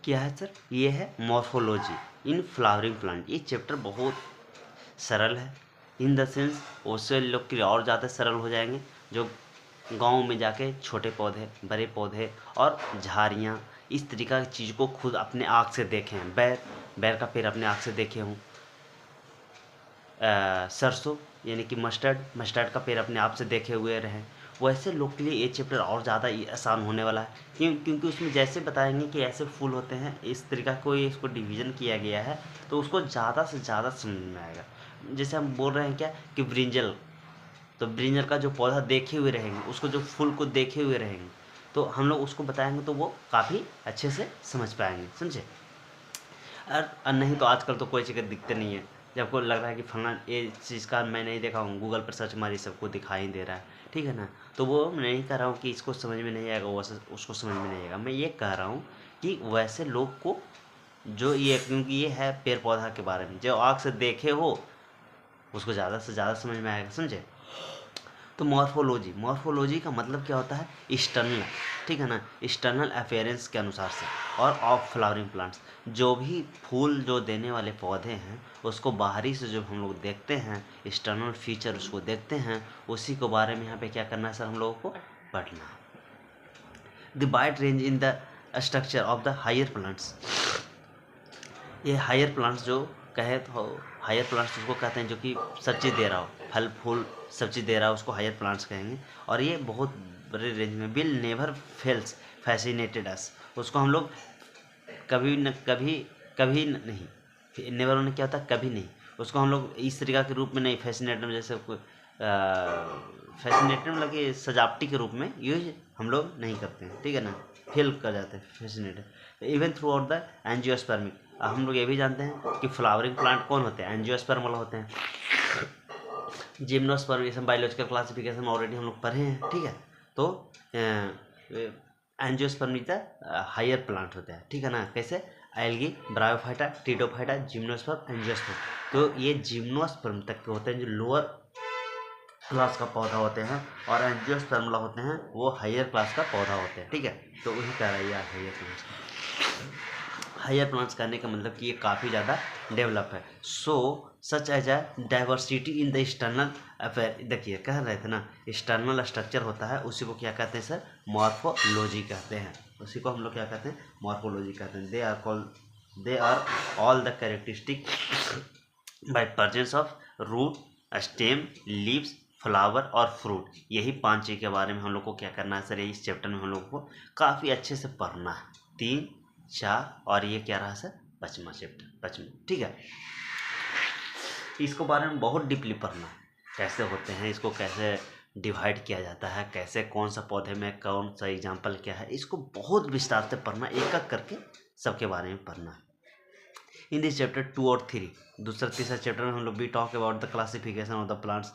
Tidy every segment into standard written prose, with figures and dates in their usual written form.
क्या है सर? ये है मॉर्फोलॉजी इन फ्लावरिंग प्लांट। ये चैप्टर बहुत सरल है, इन द सेंस उससे लोग के लिए और ज़्यादा सरल हो जाएंगे जो गांव में जाके छोटे पौधे, बड़े पौधे और झाड़ियाँ इस तरीक़ा की चीज़ को खुद अपने आँख से देखे हैं। बैर का पेड़ अपने आँख से देखे हूँ, सरसों यानी कि मस्टर्ड का पेड़ अपने आप से देखे हुए रहें। वैसे लोग के लिए ये चैप्टर और ज़्यादा आसान होने वाला है, क्योंकि उसमें जैसे बताएंगे कि ऐसे फूल होते हैं, इस तरीका कोई इसको डिवीज़न किया गया है, तो उसको ज़्यादा से ज़्यादा समझ में आएगा। जैसे हम बोल रहे हैं क्या कि ब्रिंजल, तो ब्रिंजल का जो पौधा देखे हुए रहेंगे, उसको जो फूल को देखे हुए रहेंगे, तो हम लोग उसको बताएंगे तो वो काफ़ी अच्छे से समझ पाएंगे, समझे। और नहीं तो आजकल तो कोई चीज़ दिखते नहीं है। जब को लग रहा है कि फलाना ये चीज़ का मैं नहीं देखा हूँ, गूगल पर सर्च मारी सबको दिखाई दे रहा है, ठीक है ना। तो वो मैं नहीं कह रहा हूँ कि इसको समझ में नहीं आएगा, वैसे उसको समझ में नहीं आएगा। मैं ये कह रहा हूँ कि वैसे लोग को जो ये, क्योंकि ये है पेड़ पौधा के बारे में, जो आँख से देखे हो उसको ज़्यादा से ज़्यादा समझ में आएगा, समझे। तो मॉर्फोलॉजी का मतलब क्या होता है? एक्सटर्नल, ठीक है ना, एक्सटर्नल अपेयरेंस के अनुसार से। और ऑफ फ्लावरिंग प्लांट्स, जो भी फूल जो देने वाले पौधे हैं उसको बाहरी से जो हम लोग देखते हैं, एक्सटर्नल फीचर उसको देखते हैं, उसी के बारे में यहाँ पे क्या करना है सर, हम लोगों को पढ़ना है। The wide range in the structure of the higher plants. ये हायर प्लांट्स जो कहे तो हायर प्लांट्स उसको कहते हैं जो कि सब्जी दे रहा हो, फल फूल सब्जी दे रहा हो, उसको हायर प्लांट्स कहेंगे। और ये बहुत बड़े रेंज में, विल नेवर फेल्स फैसिनेटेड अस, उसको हम लोग कभी न कभी नहीं, नेवर होने क्या होता है, कभी नहीं, उसको हम लोग इस तरीका के रूप में नहीं, फैसिनेटेड जैसे फैसिनेटेड मतलब कि सजावटी के रूप में यूज हम लोग नहीं करते हैं, ठीक है ना, फेल कर जाते हैं fascinated. Even through out the angiospermic, हम लोग ये भी जानते हैं कि फ्लावरिंग प्लांट कौन होते हैं, एंजियोस्पर्म होते हैं। जिम्नोस्पर्म बायोलॉजिकल क्लासिफिकेशन में ऑलरेडी हम लोग पढ़े हैं, ठीक है। तो एंजियोस्पर्म हायर प्लांट होता है, ठीक है ना। कैसे? Algae, bryophyta, pteridophyta, gymnosperm, angiosperm. तो ये जिम्नोस्पर्म तक के होते हैं जो लोअर क्लास का पौधा होते हैं, और एंजियोस्पर्म होते हैं वो हायर क्लास का पौधा होते हैं, ठीक है। तो वही कह रहा है यार, हायर प्लांट्स, हायर प्लांट्स करने का मतलब कि ये काफ़ी ज़्यादा डेवलप है। So such as a diversity in the external affair, देखिए कह रहे थे ना, एक्सटर्नल स्ट्रक्चर होता है, उसी को क्या कहते हैं सर, मॉर्फोलॉजी कहते हैं। उसी को हम लोग क्या कहते हैं, मॉर्फोलॉजी कहते हैं। They are all the characteristic by presence of root, stem, leaves, flower और फ्रूट। यही 5 चीज़ के बारे में हम लोग को क्या करना है सर, इस चैप्टर में हम लोग को काफ़ी अच्छे से पढ़ना है। 3, 4 और ये क्या रहा सर, 5वां चैप्टर, 5वां, ठीक है। इसको बारे में बहुत डीपली पढ़ना है, कैसे होते हैं, इसको कैसे डिवाइड किया जाता है, कैसे कौन सा पौधे में कौन सा एग्जाम्पल क्या है, इसको बहुत विस्तार से पढ़ना, एक एक करके सबके बारे में पढ़ना है। इन दिस चैप्टर 2 और 3, दूसरा तीसरा चैप्टर में हम लोग भी talk about the classification of the plants,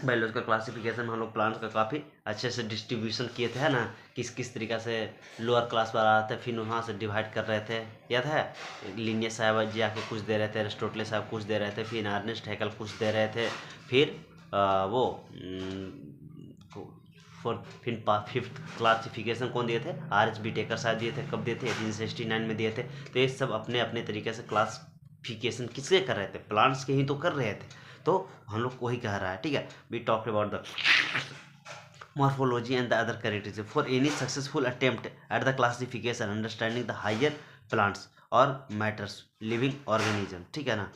biological classification में हम लोग प्लांट्स का काफ़ी अच्छे से डिस्ट्रीब्यूशन किए थे, है ना, किस किस तरीक़ा से लोअर क्लास पर आ रहे थे, फिर वहाँ से डिवाइड कर रहे थे, याद है। लिनियस साहब जी आके कुछ दे रहे थे, एरिस्टोटल साहब कुछ दे रहे थे, फिर अर्नेस्ट हैकल कुछ दे रहे थे, फिर फिर 5th क्लासिफिकेशन कौन दिए थे, RH विटेकर साहब दिए थे। कब दिए थे? 1869 में दिए थे। तो ये सब अपने अपने तरीके से क्लासिफिकेशन किसके कर रहे थे, प्लांट्स के ही तो कर रहे थे। तो हम लोग को ही कह रहा है, ठीक है। We talk about the morphology and the other characteristics for any successful attempt at the classification understanding the higher plants or matters living organism, ठीक है ना।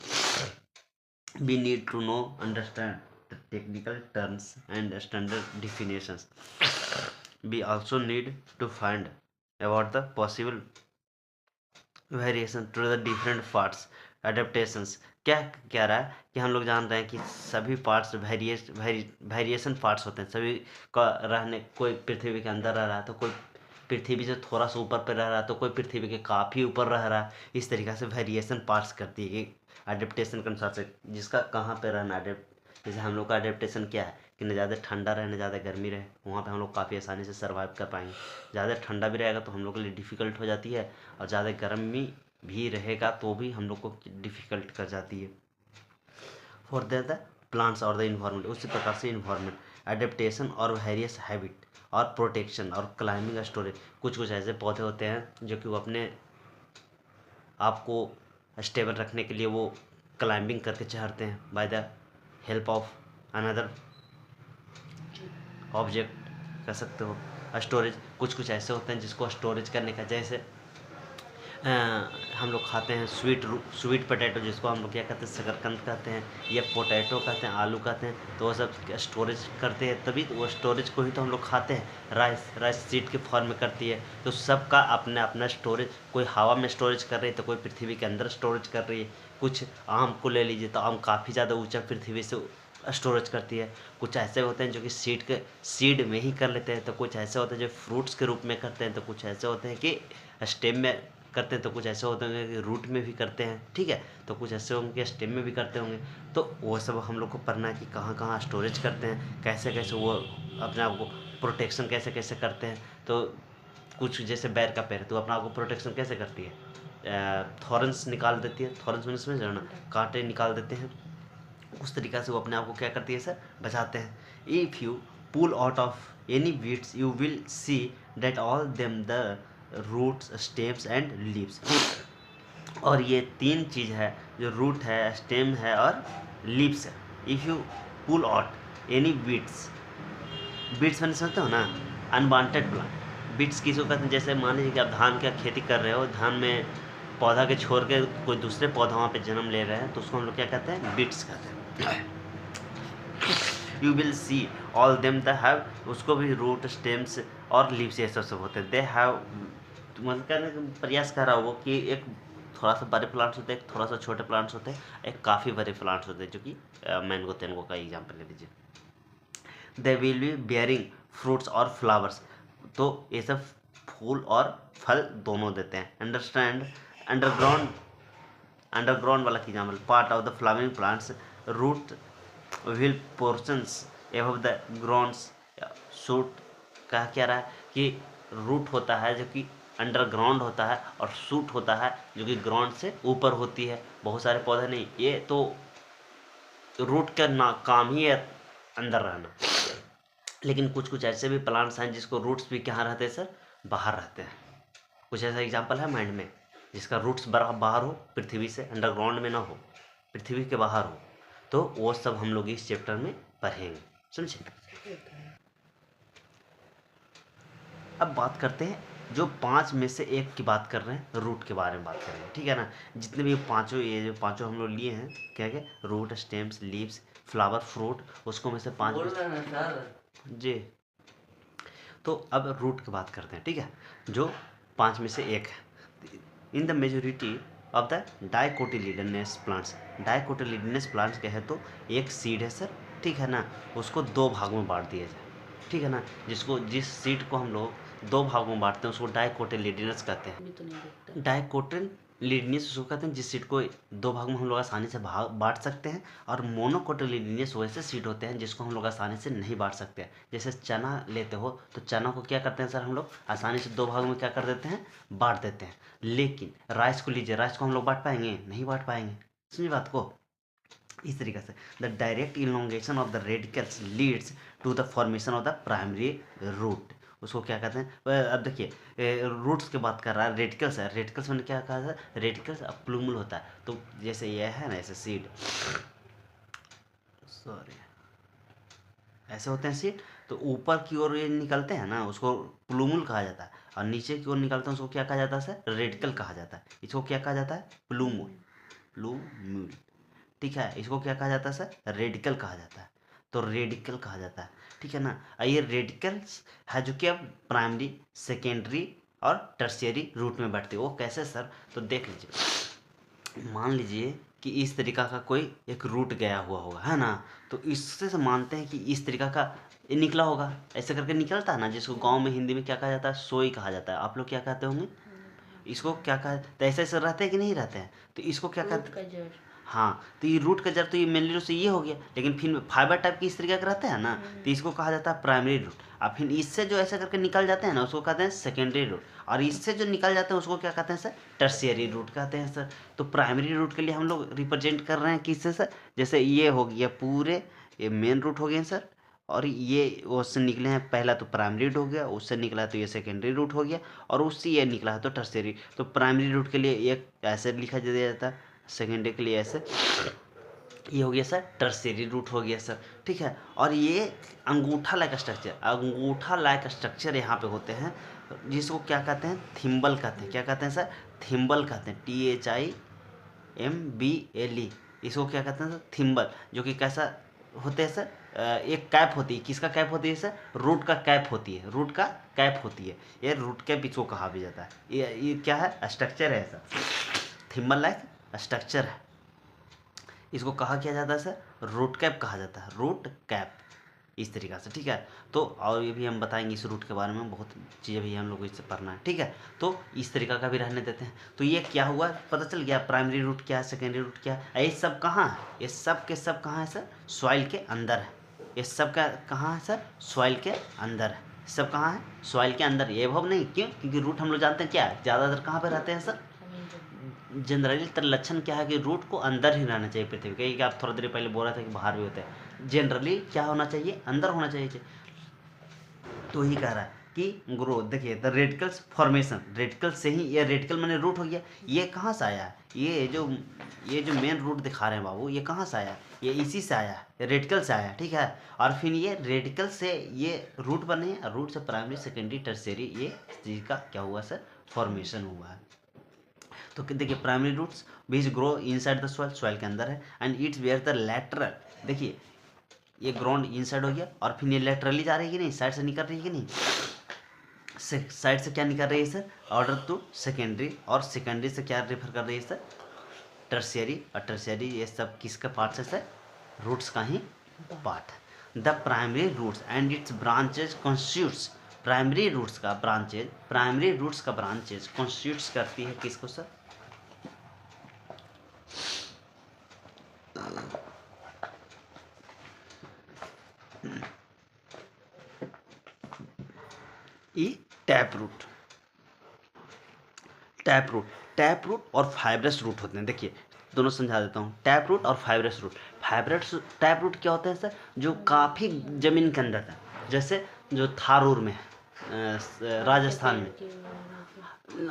we need to know understand the technical terms and standard definitions. We also need to find about the possible variation to the different parts, adaptations. क्या कह रहा है कि हम लोग जान रहे हैं कि सभी पार्ट्स वेरिएशन पार्ट्स होते हैं, सभी का रहने, कोई पृथ्वी के अंदर रह रहा है, तो कोई पृथ्वी से थोड़ा सा ऊपर पर रह रहा है, तो कोई पृथ्वी के काफ़ी ऊपर रह रहा है। इस तरीक़ा से वेरिएशन पार्ट्स करती है कि एडेप्टेशन के अनुसार से जिसका कहाँ पर रहना जैसे हम लोग का एडेप्टेशन क्या है कि न ज़्यादा ठंडा रहे न ज़्यादा गर्मी रहे, वहाँ पे हम लोग काफ़ी आसानी से सर्वाइव कर पाएंगे। ज़्यादा ठंडा भी रहेगा तो हम लोग के लिए डिफ़िकल्ट हो जाती है, और ज़्यादा गर्मी भी रहेगा तो भी हम लोग को डिफ़िकल्ट कर जाती है। फॉर द प्लांट्स और द इन्वायरमेंट, उसी प्रकार से इन्वायरमेंट एडेप्टेशन और वेरियस हैबिट और प्रोटेक्शन और क्लाइंबिंग स्टोरेज। कुछ कुछ ऐसे पौधे होते हैं जो कि वो अपने आप को स्टेबल रखने के लिए वो क्लाइंबिंग करके चढ़ते हैं bye the help of another object कह सकते हो। स्टोरेज कुछ कुछ ऐसे होते हैं जिसको स्टोरेज करने का, जैसे हम लोग खाते हैं स्वीट पोटैटो, जिसको हम लोग क्या कहते हैं शकरकंद कहते हैं, या पोटैटो कहते हैं, आलू कहते हैं। तो वो सब स्टोरेज करते हैं, तभी तो वो स्टोरेज को ही तो हम लोग खाते हैं। राइस सीड के फॉर्म में करती है। तो सबका अपना अपना स्टोरेज, कोई हवा में स्टोरेज कर रही है तो कोई पृथ्वी के अंदर स्टोरेज कर रही है। कुछ आम को ले लीजिए तो आम काफ़ी ज़्यादा ऊँचा पृथ्वी से स्टोरेज करती है। कुछ ऐसे होते हैं जो कि सीड में ही कर लेते हैं, तो कुछ ऐसे होते हैं जो फ्रूट्स के रूप में करते हैं, तो कुछ ऐसे होते हैं कि स्टेम में करते हैं, तो कुछ ऐसे होते होंगे कि रूट में भी करते हैं। ठीक है, तो कुछ ऐसे होंगे स्टेम में भी करते होंगे। तो वो सब हम लोग को पढ़ना है कि कहाँ कहाँ स्टोरेज करते हैं, कैसे कैसे वो अपने आप को प्रोटेक्शन कैसे कैसे करते हैं। तो कुछ जैसे बैर का पैर, तो अपना आप को प्रोटेक्शन कैसे करती है, थॉर्न्स निकाल देती है। थॉर्न्स में इसमें जो है ना कांटे निकाल देते हैं, उस तरीक़ा से वो अपने आप को क्या करती है सर, बचाते हैं। If you pull out of any weeds you will see that all them the roots stems and leaves. और ये तीन चीज़ है, जो रूट है, स्टेम है और लीव्स है। If you pull out any weeds, beats मैंने समझते हो ना, अनवांटेड प्लांट। बीट्स किसी को कहते हैं, जैसे मान लीजिए कि आप धान का खेती कर रहे हो, धान में पौधा के छोड़ के कोई दूसरे पौधा वहाँ पे जन्म ले रहे हैं, तो उसको हम लोग क्या कहते हैं, बीट्स कहते हैं। You will see all them the have, उसको भी रूट स्टेम्स और लीव्स ये सब होते हैं। दे हैव, मतलब कहने का प्रयास कर रहा हो कि एक थोड़ा सा बड़े प्लांट्स होते हैं, एक थोड़ा सा छोटे प्लांट्स होते हैं, एक काफ़ी बड़े प्लांट्स होते हैं, जो कि मैंगो तेंगो का एग्जाम्पल ले लीजिए। They will be bearing fruits और फ्लावर्स, तो ये सब फूल और फल दोनों देते हैं। अंडरस्टैंड अंडरग्राउंड वाला की example, part of the flowering plants root will portions above the grounds shoot. कहा क्या रहा है कि रूट होता है जो कि अंडरग्राउंड होता है, और शूट होता है जो कि ग्राउंड से ऊपर होती है। बहुत सारे पौधे नहीं, ये तो रूट का ना काम ही है अंदर रहना। लेकिन कुछ कुछ ऐसे भी प्लांट्स हैं जिसको रूट्स भी कहाँ रहते हैं सर, बाहर रहते हैं। कुछ ऐसा एग्जांपल है माइंड में जिसका रूट्स बाहर हो, पृथ्वी से अंडरग्राउंड में ना हो, पृथ्वी के बाहर हो, तो वो सब हम लोग इस चैप्टर में पढ़ेंगे, समझे। अब बात करते हैं जो 5 में से एक की बात कर रहे हैं, रूट के बारे में बात करेंगे, ठीक है ना। जितने भी पांचों, ये जो पांचों हम लोग लिए हैं, क्या क्या, root, stems, leaves, flower, fruit, उसको में से 5 जी। तो अब रूट की बात करते हैं, ठीक है, जो 5 में से एक है। In the majority of the dicotyledonous plants, dicotyledonous plants कहे तो एक सीड है सर, ठीक है ना, उसको 2 भागों में बांट दिया जाए, ठीक है ना। जिस सीड को हम लोग 2 भागों में बांटते हैं उसको डाइकोटिलिडनस कहते हैं। डाइकोटिलिडनस उसको कहते हैं जिस सीड को 2 भागों में हम लोग आसानी से बांट सकते हैं। और मोनोकोटिलिडनस वैसे सीड होते हैं जिसको हम लोग आसानी से नहीं बांट सकते हैं। जैसे चना लेते हो तो चना को क्या करते हैं सर, हम लोग आसानी से 2 भागों में क्या कर देते हैं, बांट देते हैं। लेकिन राइस को लीजिए, राइस को हम लोग बांट पाएंगे, नहीं बांट पाएंगे, समझिए बात को। इस तरीके से the direct elongation of the radicals leads to the formation of the primary root, उसको क्या कहते हैं। अब देखिए रूट्स की बात कर रहा है, रेडिकल्स है, रेडिकल्स मैंने क्या कहा था, रेडिकल्स प्लूमल होता है। तो जैसे ये है ना, ऐसे सीड, सॉरी, ऐसे होते हैं सीड, तो ऊपर की ओर ये निकलते हैं ना, उसको प्लूमल कहा जाता है, और नीचे की ओर निकलते हैं उसको क्या कहा जाता है सर, रेडिकल कहा जाता है। इसको क्या कहा जाता है, प्लूमल, ठीक है। इसको क्या कहा जाता है सर, रेडिकल कहा जाता है। तो रेडिकल कहा जाता है, ठीक है ना। ये रेडिकल्स है जो कि अब प्राइमरी, सेकेंडरी और टर्शियरी रूट में बैठते हैं। वो कैसे सर, तो देख लीजिए, मान लीजिए कि इस तरीका का कोई एक रूट गया हुआ होगा, है ना, तो इससे से मानते हैं कि इस तरीका का ये निकला होगा, ऐसे करके निकलता है ना, जिसको गांव में हिंदी में क्या कहा जाता है, सोई कहा जाता है। आप लोग क्या कहते होंगे, इसको क्या कहा, तो ऐसे ऐसे रहते हैं कि नहीं रहते हैं, तो इसको क्या कहते हैं, हाँ, तो ये रूट का जड़, तो ये मेनली रूट से ये हो गया, लेकिन फिर फाइबर टाइप की इस तरीके का रहता है ना, तो इसको कहा जाता है प्राइमरी रूट। और फिर इससे जो ऐसा करके निकल जाते हैं ना, उसको कहते हैं सेकेंडरी रूट, और इससे जो निकल जाते हैं उसको क्या कहते हैं सर, टर्शियरी रूट कहते हैं सर। तो प्राइमरी रूट के लिए हम लोग रिप्रेजेंट कर रहे हैं किससे सर, जैसे ये हो गया पूरे, ये मेन रूट हो गए सर, और ये उससे निकले हैं, पहला तो प्राइमरी रूट हो गया, उससे निकला है तो ये सेकेंडरी रूट हो गया, और उससे ये निकला है तो टर्शियरी। तो प्राइमरी रूट के लिए एक ऐसे लिखा दिया जाता है, सेकेंडरी के लिए ऐसे, ये हो गया सर टर्शियरी रूट हो गया सर, ठीक है। और ये अंगूठा लाइक स्ट्रक्चर, अंगूठा लाइक स्ट्रक्चर यहाँ पे होते हैं, जिसको क्या कहते हैं, थिम्बल कहते हैं। क्या कहते हैं सर, थिम्बल कहते हैं, THIMBLE। इसको क्या कहते हैं सर, थिम्बल, जो कि कैसा होते हैं सर, एक कैप होती है, किसका कैप होती है सर, रूट का कैप होती है, रूट का कैप होती है, ये रूट कैप इसको कहा भी जाता है। ये क्या है, स्ट्रक्चर है सर, थिम्बल लाइक स्ट्रक्चर है, इसको कहा किया जाता है सर, रूट कैप कहा जाता है, रूट कैप, इस तरीक़ा से, ठीक है। तो और ये भी हम बताएंगे इस रूट के बारे में, बहुत चीज़ें भी हम लोग को इससे पढ़ना है, ठीक है। तो इस तरीक़ा का भी रहने देते हैं। तो ये क्या हुआ, पता चल गया प्राइमरी रूट क्या है, सेकेंडरी रूट क्या है। ये सब कहाँ है, ये सब के सब कहाँ है सर, सॉइल के अंदर है। ये सब का कहाँ है सर, सॉइल के अंदर है, सब कहाँ है, सॉइल के अंदर। ये भव नहीं, क्यों, क्योंकि रूट हम लोग जानते हैं क्या है, ज़्यादातर कहाँ पर रहते हैं सर, जनरली लक्षण क्या है कि रूट को अंदर ही रहना चाहिए पृथ्वी के, कि आप थोड़ा देर पहले बोल रहे थे कि बाहर भी होते हैं, जनरली क्या होना चाहिए, अंदर होना चाहिए। तो ही कह रहा है कि ग्रोथ, देखिए द रेडिकल्स फॉर्मेशन, रेडिकल से ही, ये रेडिकल मैंने रूट हो गया, ये कहाँ से आया है, ये जो मेन रूट दिखा रहे हैं बाबू, ये कहाँ से आया, ये इसी से आया है, रेडिकल से आया, ठीक है। और फिर ये रेडिकल से ये रूट बने हैं, रूट से प्राइमरी सेकेंडरी टर्शियरी, ये चीज़ का क्या हुआ सर, फॉर्मेशन हुआ है। तो देखिए प्राइमरी रूट्स बीच grow inside the soil, soil के अंदर है, and it's where the lateral, देखिए ये ग्राउंड इनसाइड हो गया, और फिर ये लेटरली जा रही है कि नहीं, साइड से निकल रही है कि नहीं, साइड से क्या निकल रही है सर, ऑर्डर टू सेकेंडरी, और सेकेंडरी से क्या रेफर कर रही है सर, टर्शियरी, और टर्शियरी ये सब किसका पार्ट है सर, रूट्स का ही पार्ट है। The primary roots and its branches constitutes, primary roots का ब्रांचेज, प्राइमरी रूट्स का ब्रांचेज कॉन्स्टिट्यूट्स करती है किसको सर, ई tap root, tap root, tap root और फाइब्रस रूट होते हैं। देखिए दोनों समझा देता हूँ, टैप रूट और fibrous root. Fibrous tap root क्या होता है सर, जो काफ़ी ज़मीन के अंदर है, जैसे जो थारूर में है, राजस्थान में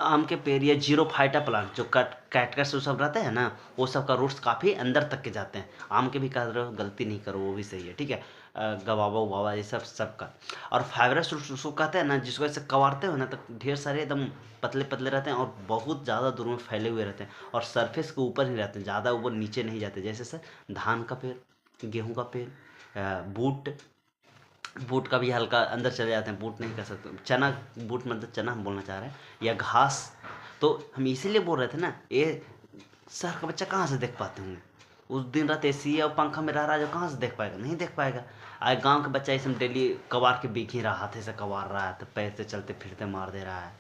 आम के पेड़, या जीरो फाइटा प्लांट, जो कैटकस वो सब रहते हैं ना, वो सब का रूट्स काफ़ी अंदर तक के जाते हैं। आम के भी कर रहे हो, गलती नहीं करो, वो भी सही है, ठीक है। गवावा उवावा ये सब का। और फाइब्रस रूट्स उसको कहते हैं ना, जिसको ऐसे कवारते हो ना, तो ढेर सारे एकदम पतले पतले रहते हैं, और बहुत ज़्यादा दूर में फैले हुए रहते हैं, और सरफेस के ऊपर ही रहते हैं, ज़्यादा ऊपर नीचे नहीं जाते। जैसे सर धान का पेड़, गेहूँ का पेड़, बूट, बूट का भी हल्का अंदर चले जाते हैं, बूट नहीं कर सकते, चना, बूट मतलब चना हम बोलना चाह रहे हैं, या घास। तो हम इसीलिए बोल रहे थे ना, ये शहर का बच्चा कहाँ से देख पाते होंगे, उस दिन रात एसी और पंखा में रह रहा है, जो कहाँ से देख पाएगा, नहीं देख पाएगा। आज गांव का बच्चा इसमें डेली कबार के बीख ही रहा, हाथे से कबार रहा है, तो पैर से चलते फिरते मार दे रहा है,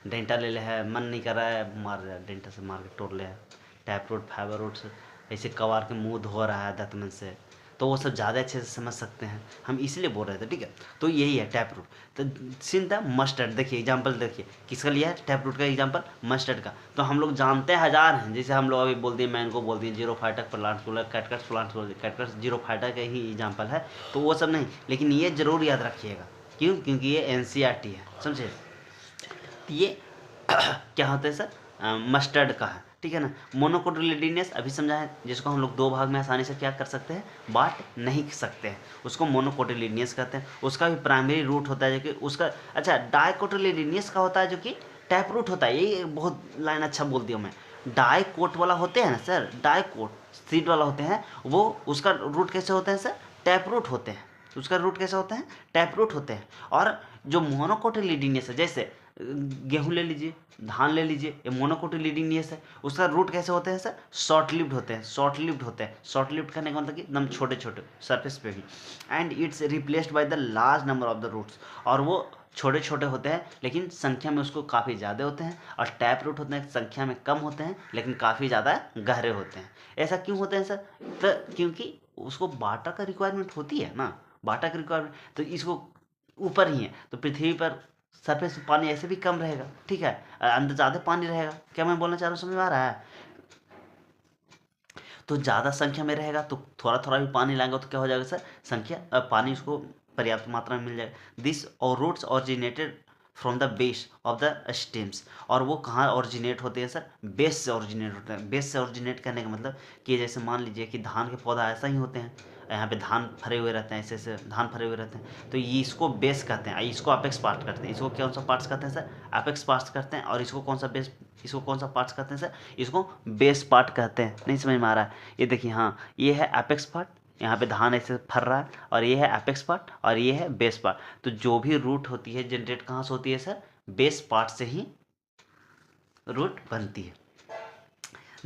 डेंटा ले ले है, मन नहीं कर रहा है, मार रहा है, डेंटा से मार के तोड़ ले है। टैप रूट, फाइबर रूट से ऐसे कबार के मुंह धो रहा है दातमन से, तो वो सब ज़्यादा अच्छे से समझ सकते हैं, हम इसलिए बोल रहे थे, ठीक है। तो यही है टैप रूट। तो सिन द मस्टर्ड, देखिए एग्जाम्पल देखिए किसका लिया है, टैप रूट का एग्जाम्पल मस्टर्ड का। तो हम लोग जानते हैं हजार हैं, जैसे हम लोग अभी बोल दिए, मैन को बोल दिए, जीरो फाइटक प्लांट बोला, कैटकस प्लांट बोल दिए, कैटकस जीरो फाइटर का ही एग्जाम्पल है, तो वो सब नहीं, लेकिन ये जरूर याद रखिएगा, क्यों, क्योंकि ये NCERT है, समझे। ये क्या होता है सर, मस्टर्ड का है, ठीक है ना। मोनोकोटिलिडीनियस अभी समझा है, जिसको हम लोग दो भाग में आसानी से क्या कर सकते हैं, बांट नहीं सकते हैं, उसको मोनोकोटिलिडीनियस कहते हैं। उसका भी प्राइमरी रूट होता है, जो कि उसका, अच्छा डाइकोटिलिडीनियस का होता है, जो कि टैप रूट होता है। यही बहुत लाइन अच्छा बोल दिया मैं, डाइकोट वाला होते हैं ना सर, डाइकोट सीड वाला होते हैं, वो उसका रूट कैसे होते हैं सर, टैप रूट होते हैं, उसका रूट कैसे होते हैं, टैप रूट होते हैं। और जो मोनोकोटिलिडीनियस है, जैसे गेहूँ ले लीजिए, धान ले लीजिए, ये मोनोकोटिलिडीनियस है, उसका रूट कैसे होते हैं सर, शॉर्ट लिव्ड होते हैं, शॉर्ट लिव्ड होते हैं। शॉर्ट लिव्ड करने का मतलब कि एकदम छोटे छोटे सरफेस पे भी, and it's replaced by the large number of the roots, और वो छोटे छोटे होते हैं, लेकिन संख्या में उसको काफ़ी ज़्यादा होते हैं। और टैप रूट होते हैं, संख्या में कम होते हैं, लेकिन काफ़ी ज़्यादा गहरे होते हैं। ऐसा क्यों होते हैं सर, तो क्योंकि उसको वाटर का रिक्वायरमेंट होती है ना, वाटर की रिक्वायरमेंट, तो इसको ऊपर ही है, तो पृथ्वी पर सरफेस पे पानी ऐसे भी कम रहेगा, ठीक है, अंदर ज़्यादा पानी रहेगा। क्या मैं बोलना चाह रहा हूँ, समझ में आ रहा है। तो ज़्यादा संख्या में रहेगा, तो थोड़ा थोड़ा भी पानी लाएंगे तो क्या हो जाएगा सर, संख्या पानी उसको पर्याप्त मात्रा में मिल जाएगा। दिस और roots originated from the base of the stems, और वो कहाँ ऑरिजिनेट होते हैं सर, बेस से ऑरिजिनेट होते हैं। बेस से ऑरिजिनेट करने का मतलब कि जैसे मान लीजिए कि धान के पौधा ऐसा ही होते हैं, यहाँ पे धान फरे हुए रहते हैं, ऐसे ऐसे धान फरे हुए रहते हैं, तो ये इसको बेस कहते हैं, इसको अपेक्स पार्ट कहते हैं। इसको कौन सा पार्ट्स कहते हैं सर, अपेक्स पार्ट्स कहते हैं। और इसको कौन सा बेस, इसको कौन सा पार्ट्स कहते हैं सर, इसको बेस पार्ट कहते हैं। नहीं समझ में आ रहा है, ये देखिए, हाँ ये है अपेक्स पार्ट, यहाँ पे धान ऐसे फर रहा है, और ये है अपेक्स पार्ट और ये है बेस पार्ट। तो जो भी रूट होती है जनरेट कहाँ से होती है सर, बेस पार्ट से ही रूट बनती है।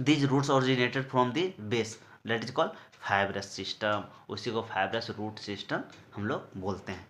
These roots originated from the base, that is called fibrous system, उसी को fibrous root system हम लोग बोलते हैं।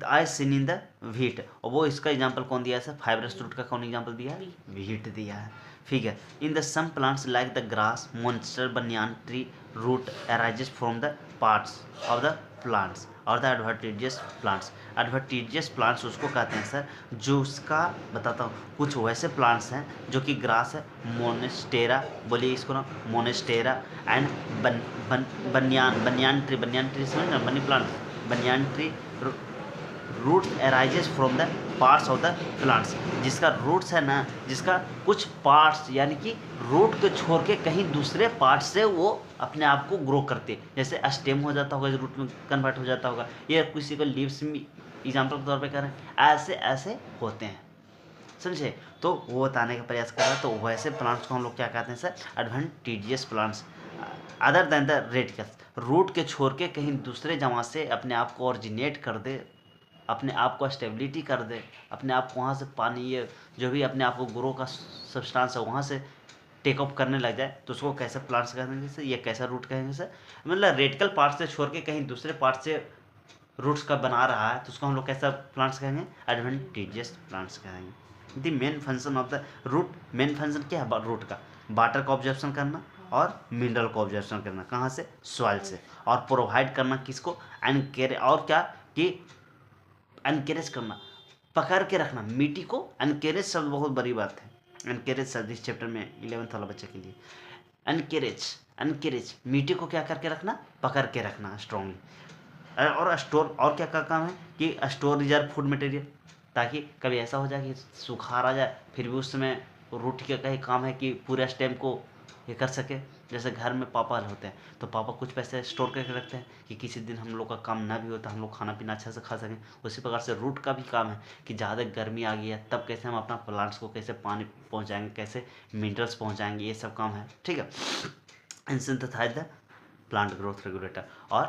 I seen in the wheat, और वो इसका एग्जाम्पल कौन दिया है सर, फाइब्रस रूट का कौन एग्जाम्पल दिया है, व्हीट दिया है। ठीक है, in the some plants like the grass, monster, banyan tree, root arises from the parts of the plants और the adventitious plants. Adventitious plants उसको कहते हैं सर जो उसका, बताता हूँ, कुछ वैसे प्लांट्स हैं जो कि ग्रास है, मोनेस्टेरा, बोलिए इसको ना, मोनेस्टेरा एंड बनियान ट्री समझ ना, बनी plant, banyan tree, root arises from the parts of the plants, जिसका रूट्स है ना, जिसका कुछ पार्ट्स यानी कि रूट को छोड़ के कहीं दूसरे पार्ट से वो अपने आप को ग्रो करते हैं, जैसे स्टेम हो जाता होगा, रूट में कन्वर्ट हो जाता होगा, या किसी को लीव्स में एग्जाम्पल के तौर पे कर रहे हैं, ऐसे ऐसे होते हैं, समझे। तो वो बताने का प्रयास कर रहा है। तो वैसे प्लांट्स को हम लोग क्या कहते हैं sir, adventitious plants. Other than the radicles, root के छोड़ के कहीं दूसरे जगह से अपने आप को ऑरिजिनेट कर दे, अपने आप को स्टेबिलिटी कर दे, अपने आप को वहाँ से पानी, ये जो भी अपने आप को ग्रो का सब्सटेंस है वहाँ से टेक अप करने लग जाए, तो उसको कैसे प्लांट्स कहेंगे सर, ये कैसा रूट कहेंगे सर, मतलब रेडिकल पार्ट से छोड़ के कहीं दूसरे पार्ट से रूट्स का बना रहा है, तो उसको हम लोग कैसा प्लांट्स कहेंगे, एडवेंटिजियस प्लांट्स कहेंगे। The main function of the root, main function क्या है रूट का, वाटर का ऑब्जर्वेशन करना और मिनरल को ऑब्जर्वेशन करना, कहाँ से, सॉइल से, और प्रोवाइड करना किसको, एनकेरेज, और क्या कि एनकरेज करना, पकड़ के रखना मिट्टी को। एनकरेज शब्द बहुत बड़ी बात है, एनकरेज शब्द इस चैप्टर में 11th वाला बच्चे के लिए, एनकरेज मिट्टी को क्या करके रखना, पकड़ के रखना स्ट्रांगली। और स्टोर, और क्या का काम है कि स्टोर रिजर्व फूड मटेरियल, ताकि कभी ऐसा हो जाए कि सुखार आ जाए, फिर भी उस समय रूट का कहीं काम है कि पूरे स्टेम को ये कर सके। जैसे घर में पापा होते हैं तो पापा कुछ पैसे स्टोर करके रखते हैं कि किसी दिन हम लोग का काम ना भी होता, हम लोग खाना पीना अच्छा से खा सकें। उसी प्रकार से रूट का भी काम है कि ज़्यादा गर्मी आ गई है तब कैसे हम अपना प्लांट्स को कैसे पानी पहुंचाएंगे, कैसे मिनरल्स पहुंचाएंगे, ये सब काम है। ठीक है, and synthesise the plant growth regulator, और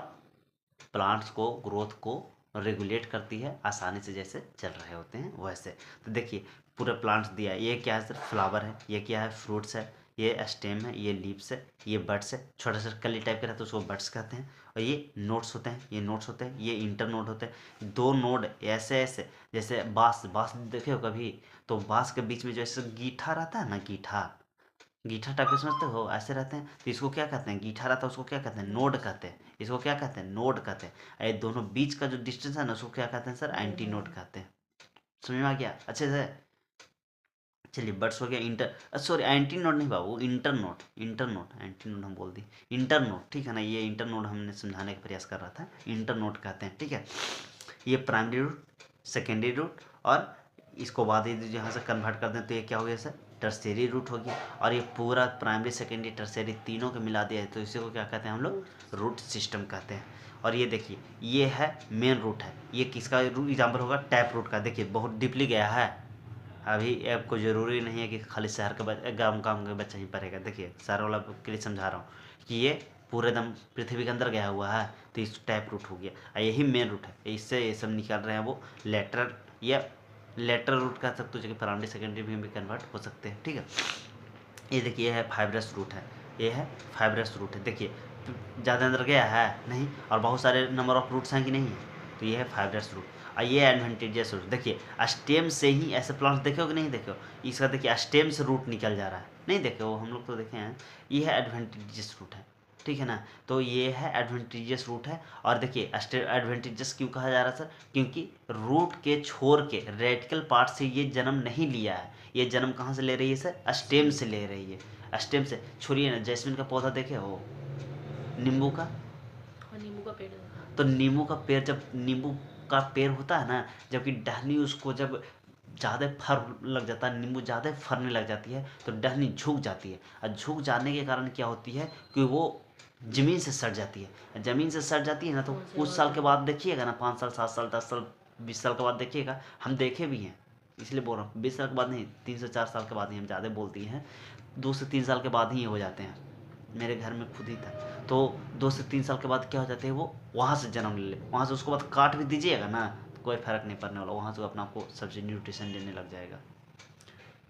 प्लांट्स को ग्रोथ को रेगुलेट करती है आसानी से, जैसे चल रहे होते हैं वैसे। तो देखिए पूरे प्लांट्स दिया है, ये क्या है सर, फ्लावर है, ये क्या है, फ्रूट्स है, ये स्टेम है, ये लीव्स है, ये बड्स है, छोटे से कली टाइप के रहते हैं उसको बड्स कहते हैं, और ये नोड्स होते हैं, ये नोड्स होते हैं, ये इंटर नोड होते हैं। दो नोड ऐसे ऐसे, जैसे बांस देखे हो कभी, तो बांस के बीच में जो ऐसे गीठा रहता है ना, गीठा टाइप के समझते हो, ऐसे रहते हैं, तो इसको क्या कहते हैं, गीठा रहता है उसको क्या कहते हैं, नोड कहते हैं। इसको क्या कहते हैं, नोड कहते हैं। ये दोनों बीच का जो डिस्टेंस है ना उसको क्या कहते हैं सर, एंटी नोड कहते हैं। समझ में आ गया अच्छे से। चलिए बर्ड्स हो गया, इंटर, सॉरी एंटी नोड नहीं बाबू, इंटर नोड, एंटी नोड हम बोल दी, इंटर नोड, ठीक है ना, ये इंटर नोड हमने समझाने का प्रयास कर रहा था, इंटर नोड कहते हैं। ठीक है, ये प्राइमरी रूट, सेकेंडरी रूट, और इसको बाद यहाँ से कन्वर्ट कर दें तो ये क्या हो गया सर, टर्सरी रूट हो गया। और ये पूरा प्राइमरी सेकेंडरी टर्सरी तीनों को मिला दिया है तो इसी को क्या कहते हैं हम लोग, रूट सिस्टम कहते हैं। और ये देखिए ये है मेन रूट है, ये किसका एग्जाम्पल होगा, टैप रूट का। देखिए बहुत डीपली गया है, अभी आपको ज़रूरी नहीं है कि खाली शहर के गाँव के बच्चा ही पढ़ेगा। देखिए शहर वाला के लिए समझा रहा हूँ कि ये पूरे दम पृथ्वी के अंदर गया हुआ है, तो इस टैप रूट हो गया, और यही मेन रूट है, इससे ये सब निकाल रहे हैं वो लेटरल या लेटरल रूट कह सकते हो, जो कि प्राइमरी सेकेंडरी में भी कन्वर्ट हो सकते हैं। ठीक है, ये देखिए ये है फाइब्रस रूट है, ये है फाइब्रस रूट है। देखिए ज़्यादा अंदर गया है नहीं, और बहुत सारे नंबर ऑफ रूट्स हैं कि नहीं, तो ये है फाइब्रस रूट। और ये एडवेंटिजियस रूट, देखिए स्टेम से ही ऐसे प्लांट्स देखे हो कि नहीं देखे हो, इसका देखिए स्टेम से रूट निकल जा रहा है, नहीं देखे हो, हम लोग तो देखे हैं। ये है एडवेंटिजियस रूट है, ठीक है ना, तो ये है एडवेंटिजियस रूट है। और देखिए एडवेंटिजियस क्यों कहा जा रहा है सर, क्योंकि रूट के छोर के रेडिकल पार्ट से ये जन्म नहीं लिया है, ये जन्म कहाँ से ले रही है सर, स्टेम से ले रही है। स्टेम से छोड़िए ना, जैस्मिन का पौधा देखे हो, नींबू का, नींबू का पेड़, तो नींबू का पेड़ जब नींबू का पेड़ होता है ना, जबकि टहनी उसको जब ज़्यादा फर लग जाता है, नींबू ज़्यादा फरने लग जाती है तो टहनी झुक जाती है, और झुक जाने के कारण क्या होती है कि वो ज़मीन से सट जाती है। ज़मीन से सट जाती है ना तो कुछ साल के बाद देखिएगा ना, 5 साल 7 साल 10 साल 20 साल के बाद देखिएगा, हम देखे भी हैं, इसलिए बोल रहा हूँ 20 साल के बाद नहीं, 3 से 4 साल के बाद ही, हम ज़्यादा बोलती हैं, 2 से 3 साल के बाद ही हो जाते हैं। मेरे घर में खुद ही था, तो 2 से 3 साल के बाद क्या हो जाते हैं, वो वहाँ से जन्म ले, वहाँ से उसको बाद काट भी दीजिएगा ना तो कोई फ़र्क नहीं पड़ने वाला, वहाँ से अपना आपको सब्जी न्यूट्रिशन देने लग जाएगा,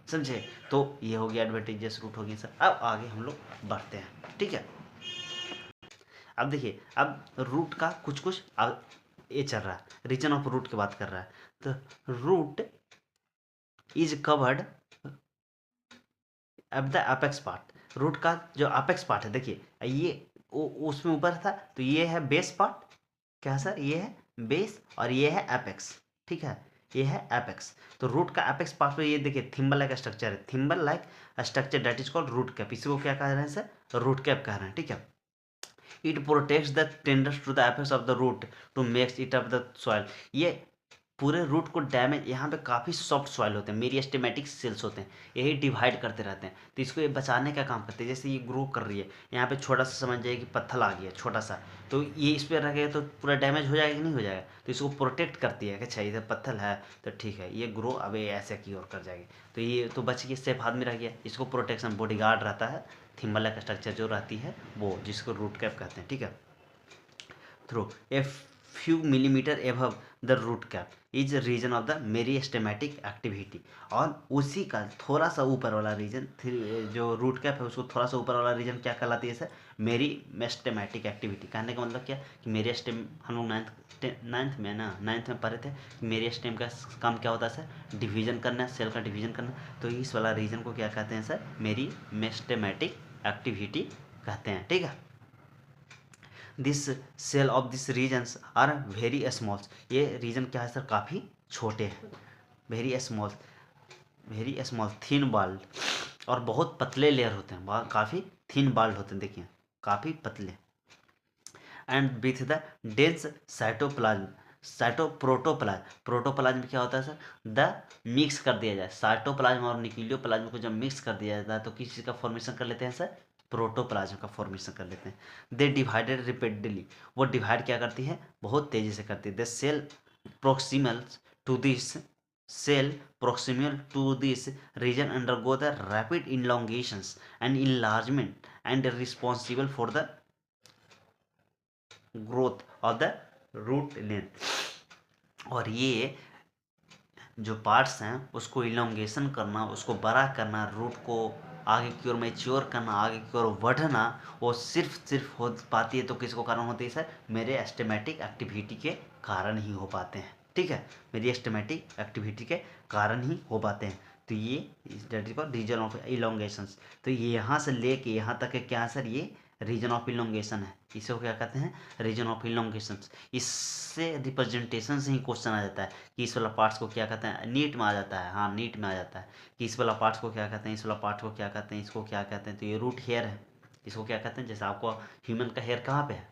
समझे। तो ये हो गया एडवांटेजेस रूट हो गई सर। अब आगे हम लोग बढ़ते हैं, ठीक है। अब देखिए, अब रूट का कुछ कुछ ये चल रहा है, रीजन ऑफ रूट की बात कर रहा है। तो रूट इज कवर्ड अब द अपेक्स पार्ट, रूट का जो अपेक्स पार्ट है, देखिए ये उसमें ऊपर था, तो ये है बेस पार्ट, क्या है सर, ये है बेस और ये है एपेक्स, ठीक है, ये है एपेक्स। तो रूट का एपेक्स पार्ट पे ये देखिए थिम्बल लाइक स्ट्रक्चर है, thimble like structure that is called root cap, इसी को क्या कह रहे हैं सर, रूट कैप कह रहे हैं, ठीक है। It protects the tenders to the apex of the root to makes it of the soil, ये पूरे रूट को डैमेज, यहाँ पे काफ़ी सॉफ्ट सॉइल होते हैं, मेरिस्टेमेटिक सेल्स होते हैं, यही डिवाइड करते रहते हैं, तो इसको ये बचाने का काम करते हैं। जैसे ये ग्रो कर रही है, यहाँ पे छोटा सा समझ जाइए कि पत्थर आ गया छोटा सा, तो ये इस पर रखेगा तो पूरा डैमेज हो जाएगा कि नहीं हो जाएगा, तो इसको प्रोटेक्ट करती है कि अच्छा इधर पत्थर है तो ठीक है, ये ग्रो अब ये ऐसे की ओर कर जाएगी, तो ये तो बच गया, सेफ हाथ में रह गया, इसको प्रोटेक्शन बॉडीगार्ड रहता है, थिम्बल का स्ट्रक्चर जो रहती है वो, जिसको रूट कैप कहते हैं, ठीक है। Through a few millimeter above the root cap is region of the meristematic activity, और उसी का थोड़ा सा ऊपर वाला रीजन, जो रूट कैप है उसको थोड़ा सा ऊपर वाला रीजन क्या कहलाती है सर, मेरिस्टेमेटिक एक्टिविटी। कहने का मतलब क्या कि मेरिस्टेम, हम लोग नाइन्थ में पढ़े थे कि मेरिस्टेम का काम क्या होता है सर, डिवीजन करना, सेल का डिवीजन करना, तो इस वाला रीजन को क्या कहते हैं सर, मेरिस्टेमेटिक एक्टिविटी कहते हैं, ठीक है। This cell of this regions are very small, ये रीजन क्या है सर, काफ़ी छोटे हैं, वेरी स्मॉल थिन बाल्ड, और बहुत पतले लेयर होते हैं, काफ़ी थिन बाल्ड होते हैं, देखिए काफ़ी पतले, and with the dense cytoplasm, protoplasm क्या होता है सर, द मिक्स कर दिया जाए, साइटोप्लाज्म और न्यूक्लियोप्लाज्म को जब मिक्स कर दिया जाता है तो किस चीज़ का फॉर्मेशन कर लेते हैं सर, प्रोटोप्लाज्म का फॉर्मेशन कर लेते हैं। दे डिवाइडेड रिपीटेडली, वो डिवाइड क्या करती है, बहुत तेजी से करती है। The cell proximal to this region undergo the rapid elongations and enlargement and responsible for the growth of the root length, और ये जो पार्ट्स हैं उसको इलोंगेशन करना, उसको बड़ा करना, रूट को आगे की ओर मैच्योर करना, आगे की ओर बढ़ना, वो सिर्फ हो पाती है तो किसको कारण होती है सर, मेरे एस्टेमेटिक एक्टिविटी के कारण ही हो पाते हैं, ठीक है, मेरी एस्टेमेटिक एक्टिविटी के कारण ही हो पाते हैं। तो ये रीजन ऑफ इलोंगेशंस, तो ये यहाँ से लेके यहाँ तक के क्या है सर, ये रीजन ऑफ इलोंगेशन है, इसे क्या कहते हैं, रीजन ऑफ इलोंगेशंस। इससे रिप्रेजेंटेशन से ही क्वेश्चन आ जाता है कि इस वाला पार्ट्स को क्या कहते हैं, नीट में आ जाता है, हाँ नीट में आ जाता है कि इस वाला पार्ट्स को क्या कहते हैं, इस वाला पार्ट को क्या कहते हैं, इसको क्या कहते हैं, तो ये रूट हेयर है, इसको क्या कहते हैं, जैसे आपको ह्यूमन का हेयर कहाँ पे है,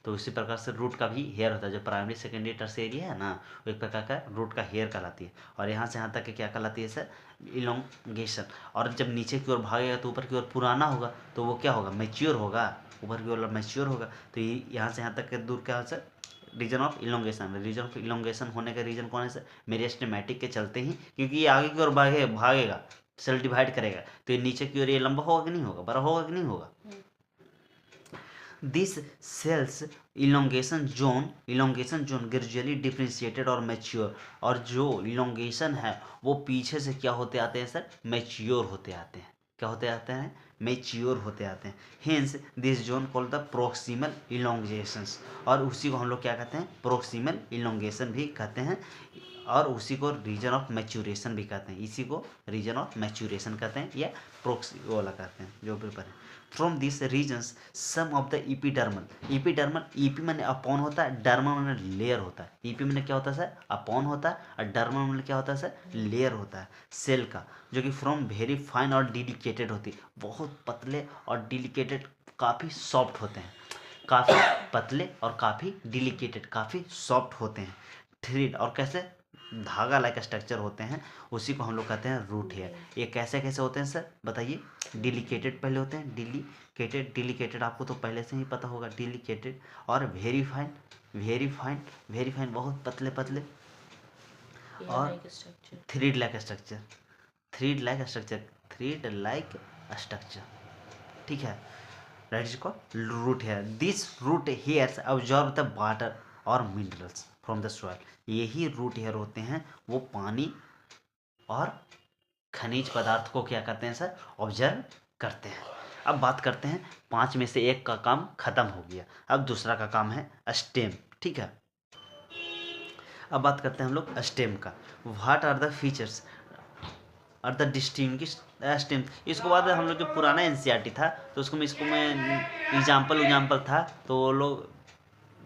तो उसी प्रकार से रूट का भी हेयर होता है, जो प्राइमरी सेकेंडरी टर्शियरी है ना, वो एक प्रकार का रूट का हेयर कहलाती है, और यहाँ से यहाँ तक के क्या कहलाती है सर, इलोंगेशन। और जब नीचे की ओर भागेगा तो ऊपर की ओर पुराना होगा, तो वो क्या होगा, मैच्योर होगा, ऊपर की ओर मैच्योर होगा, तो ये यहाँ से यहाँ तक के दूर क्या है sir, region of elongation. Region of elongation होने का रीजन कौन है सर, मेरिस्टेमेटिक के चलते ही, क्योंकि ये आगे की ओर भागेगा, सेल डिवाइड करेगा, तो ये नीचे की ओर ये लंबा होगा कि नहीं होगा, बड़ा होगा कि नहीं होगा। This cells elongation zone gradually differentiated और मैच्योर, और जो इलोंगेशन है वो पीछे से क्या होते आते हैं सर, मैच्योर होते आते हैं, क्या होते आते हैं, मैच्योर होते आते हैं। Hence this zone called the proximal elongations, और उसी को हम लोग क्या कहते हैं, प्रोक्सिमल इलोंगेशन भी कहते हैं, और उसी को रीजन ऑफ मैच्योरेशन भी कहते हैं, इसी को रीजन ऑफ मैच्योरेशन कहते हैं, या प्रोक्सी वाला कहते हैं, जो पेपर है। From this regions some of the epidermal, ईपी मैंने अपॉन होता है, डर्मल मैंने लेयर होता है, ईपी मैंने क्या होता है सर, अपॉन होता है, और डर्मल मैंने क्या होता है सर, लेयर होता है सेल का, जो कि फ्रॉम वेरी फाइन और डिलिकेटेड होती है, बहुत पतले और डिलिकेटेड, काफ़ी सॉफ्ट होते हैं, काफ़ी पतले और काफ़ी डिलिकेटेड, काफ़ी सॉफ्ट होते हैं, थ्रेड और कैसे धागा लाइक स्ट्रक्चर होते हैं, उसी को हम लोग कहते हैं रूट हेयर। ये कैसे कैसे होते हैं सर बताइए? डिलिकेटेड पहले होते हैं, डिलिकेटेड आपको तो पहले से ही पता होगा, डिलिकेटेड और very fine, very fine, very fine बहुत पतले पतले, और thread like structure, thread like structure, thread like structure, ठीक है। That is called root hair. This root hairs absorb the water और मिनरल्स फ्रॉम द सॉइल। यही root hair होते हैं, वो पानी और खनिज पदार्थ को क्या करते हैं सर? ऑब्जर्व करते हैं। अब बात करते हैं, 5 में से एक का काम खत्म हो गया, अब दूसरा का काम है स्टेम, ठीक है। अब बात करते हैं हम लोग स्टेम का। व्हाट आर द फीचर्स और द डिस्टिंग्विश स्टेम। इसको बाद हम लोग जो पुराना एनसीईआरटी था, तो इसको मैं एग्जाम्पल था, तो वो लोग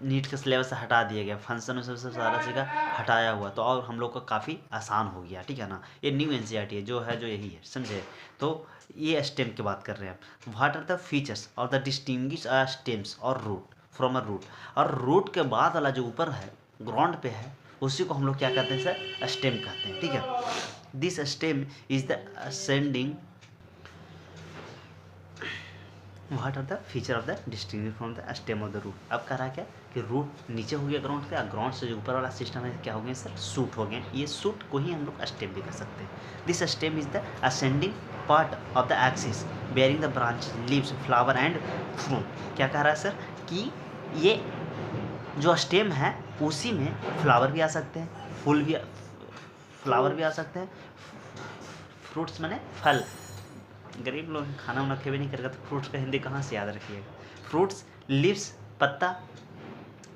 नीट के सिलेबस से हटा दिया गया, फंक्शन उसमें से सारा चीज़ हटाया हुआ, तो और हम लोग का काफ़ी आसान हो गया, ठीक है ना। ये न्यू एनसीईआरटी है, जो है जो यही है, समझे। तो ये स्टेम की बात कर रहे हैं आप। व्हाट आर द फीचर्स और द डिस्टिंग्विश स्टेम्स और रूट फ्रॉम अ रूट। और रूट के बाद वाला जो ऊपर है, ग्राउंड पे है, उसी को हम लोग क्या कहते हैं सर? स्टेम कहते हैं, ठीक है। This stem is the ascending. What are the feature of the distinguish from the stem of the root. अब कह रहा है क्या कि रूट नीचे हो गया ग्राउंड से, ग्राउंड से जो ऊपर वाला सिस्टम है क्या हो गया सर? सूट हो गए। ये सूट को ही हम लोग स्टेम भी कर सकते हैं। This stem is the ascending part of the axis bearing the branch leaves flower and fruit. क्या कह रहा है सर कि ये जो स्टेम है उसी में फ्लावर भी आ सकते हैं, फूल भी, फ्लावर भी आ सकते हैं, फ्रूट्स माने फल। गरीब लोग खाना वाना खेबे नहीं करेगा, तो फ्रूट्स का हिंदी कहाँ से याद रखिएगा? फ्रूट्स, लीव्स पत्ता,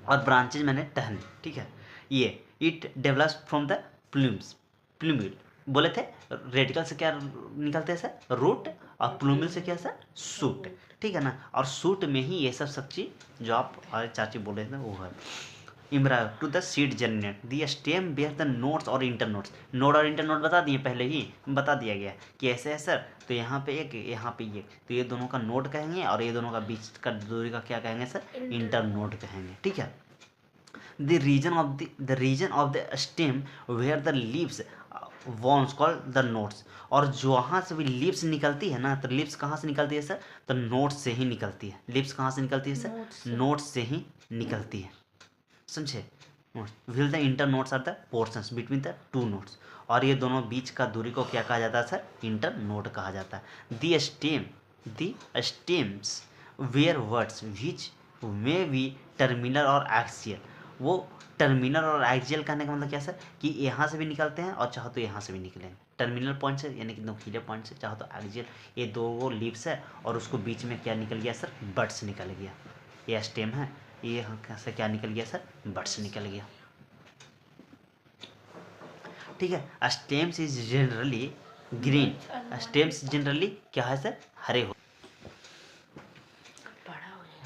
और ब्रांचेज मैंने टहनी, ठीक है। ये it develops from the plumes, प्लूमिल बोले थे, रेडिकल से क्या निकलते हैं सर? रूट, और प्लूमिल से क्या सर? सूट, ठीक है ना। और सूट में ही ये सब चीज जो आप और चाची बोल रहे थे वो है। इम्ब्रा to the seed germinate the stem bear the nodes और इंटरनोट्स। नोड और इंटरनोड बता दिए, पहले ही बता दिया गया कि ऐसे है सर, तो यहाँ पे एक, यहाँ पे ये, तो ये दोनों का नोड कहेंगे, और ये दोनों का बीच का दूरी का क्या कहेंगे सर? इंटरनोड कहेंगे, ठीक है। the region of the stem where the leaves wands called the nodes। और जो वहाँ से भी लीव्स निकलती है ना, तो लीव्स कहाँ से निकलती है सर? तो नोड से ही निकलती है। लीव्स कहाँ से निकलती है सर? नोड से ही निकलती है, समझे। Will the internodes are the portions between the two nodes. और ये दोनों बीच का दूरी को क्या कहा जाता है सर? इंटर नोड कहा जाता है। The stems where words which may be terminal और एक्सियल। वो टर्मिनल और एक्सियल कहने का मतलब क्या सर? कि यहाँ से भी निकलते हैं और चाहो तो यहाँ से भी निकलेंगे। टर्मिनल पॉइंट से यानी कि नुकीले पॉइंट से, चाहो तो एक्सियल, ये दो लीव्स है, और उसको बीच में क्या निकल गया सर? बड्स निकल गया। ये स्टेम है, ये यहाँ से क्या निकल गया सर? बड्स निकल गया, ठीक है। Stems is generally green. Stems generally क्या है सर? हरे हो।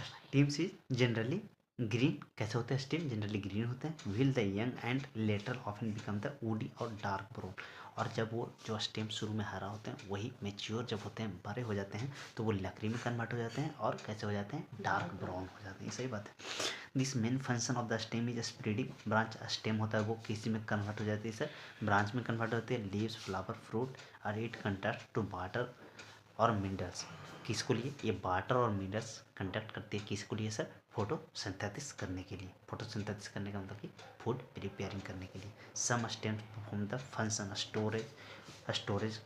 Stems is generally green. कैसे होते हैं स्टेम? जनरली ग्रीन होते हैं। Will the young and later often become the woody और डार्क ब्राउन। और जब वो जो स्टेम शुरू में हरा होते हैं, वही मेच्योर जब होते हैं, बड़े हो जाते हैं, तो वो लकड़ी में कन्वर्ट हो जाते हैं, और कैसे हो जाते हैं? डार्क ब्राउन हो जाते हैं। सही बात है। This main function of the stem is spreading branch. Stem होता है वो किसी में कन्वर्ट हो जाती है सर? ब्रांच में कन्वर्ट होती है। लीव्स, फ्लावर, फ्रूट और इट कंटैक्ट टू वाटर और मिनरल्स। किसको लिए? ये वाटर और मिनरल्स कंटैक्ट करती है, किसको लिए सर? फोटोसिंथेसिस करने के लिए। फोटोसिंथेसिस करने का मतलब कि फूड प्रिपेयरिंग करने के लिए। Some stems perform the function storage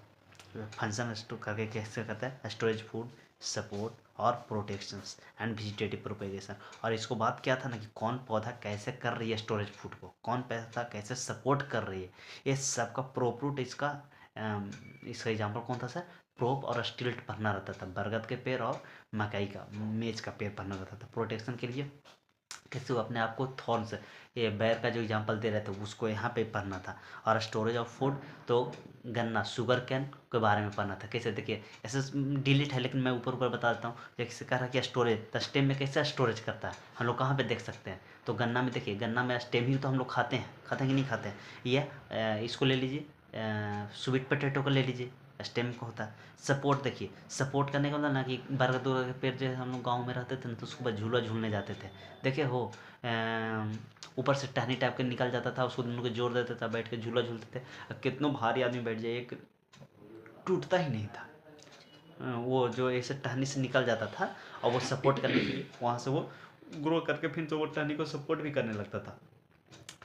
function store करके कैसे करता है? स्टोरेज, फूड सपोर्ट और प्रोटेक्शंस एंड वेजिटेटिव प्रोपेगेशन। और इसको बात क्या था ना कि कौन पौधा कैसे कर रही है स्टोरेज फूड को, कौन पौधा कैसे सपोर्ट कर रही है, ये सबका प्रोप्रूट इसका एग्जाम्पल कौन था सर? प्रोप और स्टिल्ट भरना रहता था। बरगद के पेड़ और मकई का, मेज का पेड़ भरना रहता था प्रोटेक्शन के लिए। कैसे वो अपने आप को थॉर्न्स, ये बैर का जो एग्जांपल दे रहे थे उसको यहाँ पे पढ़ना था। और स्टोरेज ऑफ फूड तो गन्ना, शुगर कैन के बारे में पढ़ना था। कैसे देखिए, ऐसे डिलीट है लेकिन मैं ऊपर ऊपर बता देता हूँ। जैसे कह रहा कि स्टोरेज, तो स्टेम में कैसे स्टोरेज करता है हम लोग कहाँ पे देख सकते हैं? तो गन्ना में देखिए, गन्ना में स्टेम ही तो हम लोग खाते हैं कि नहीं खाते हैं? ये इसको ले लीजिए, स्वीट पोटैटो को ले लीजिए, स्टेम का होता है। सपोर्ट देखिए, सपोर्ट करने का मतलब ना कि बरगद के पेड़ जैसे हम लोग गाँव में रहते थे ना, तो उसके बाद झूला झूलने जाते थे, देखे हो, ऊपर से टहनी टाइप के निकल जाता था, उसको दोनों को जोड़ देते था, बैठ के झूला झूलते थे। कितना भारी आदमी बैठ जाए, एक टूटता ही नहीं था। वो जो ऐसे टहनी से निकल जाता था, और वो सपोर्ट करने के लिए वहाँ से वो ग्रो करके फिर तो वो टहनी को सपोर्ट भी करने लगता था।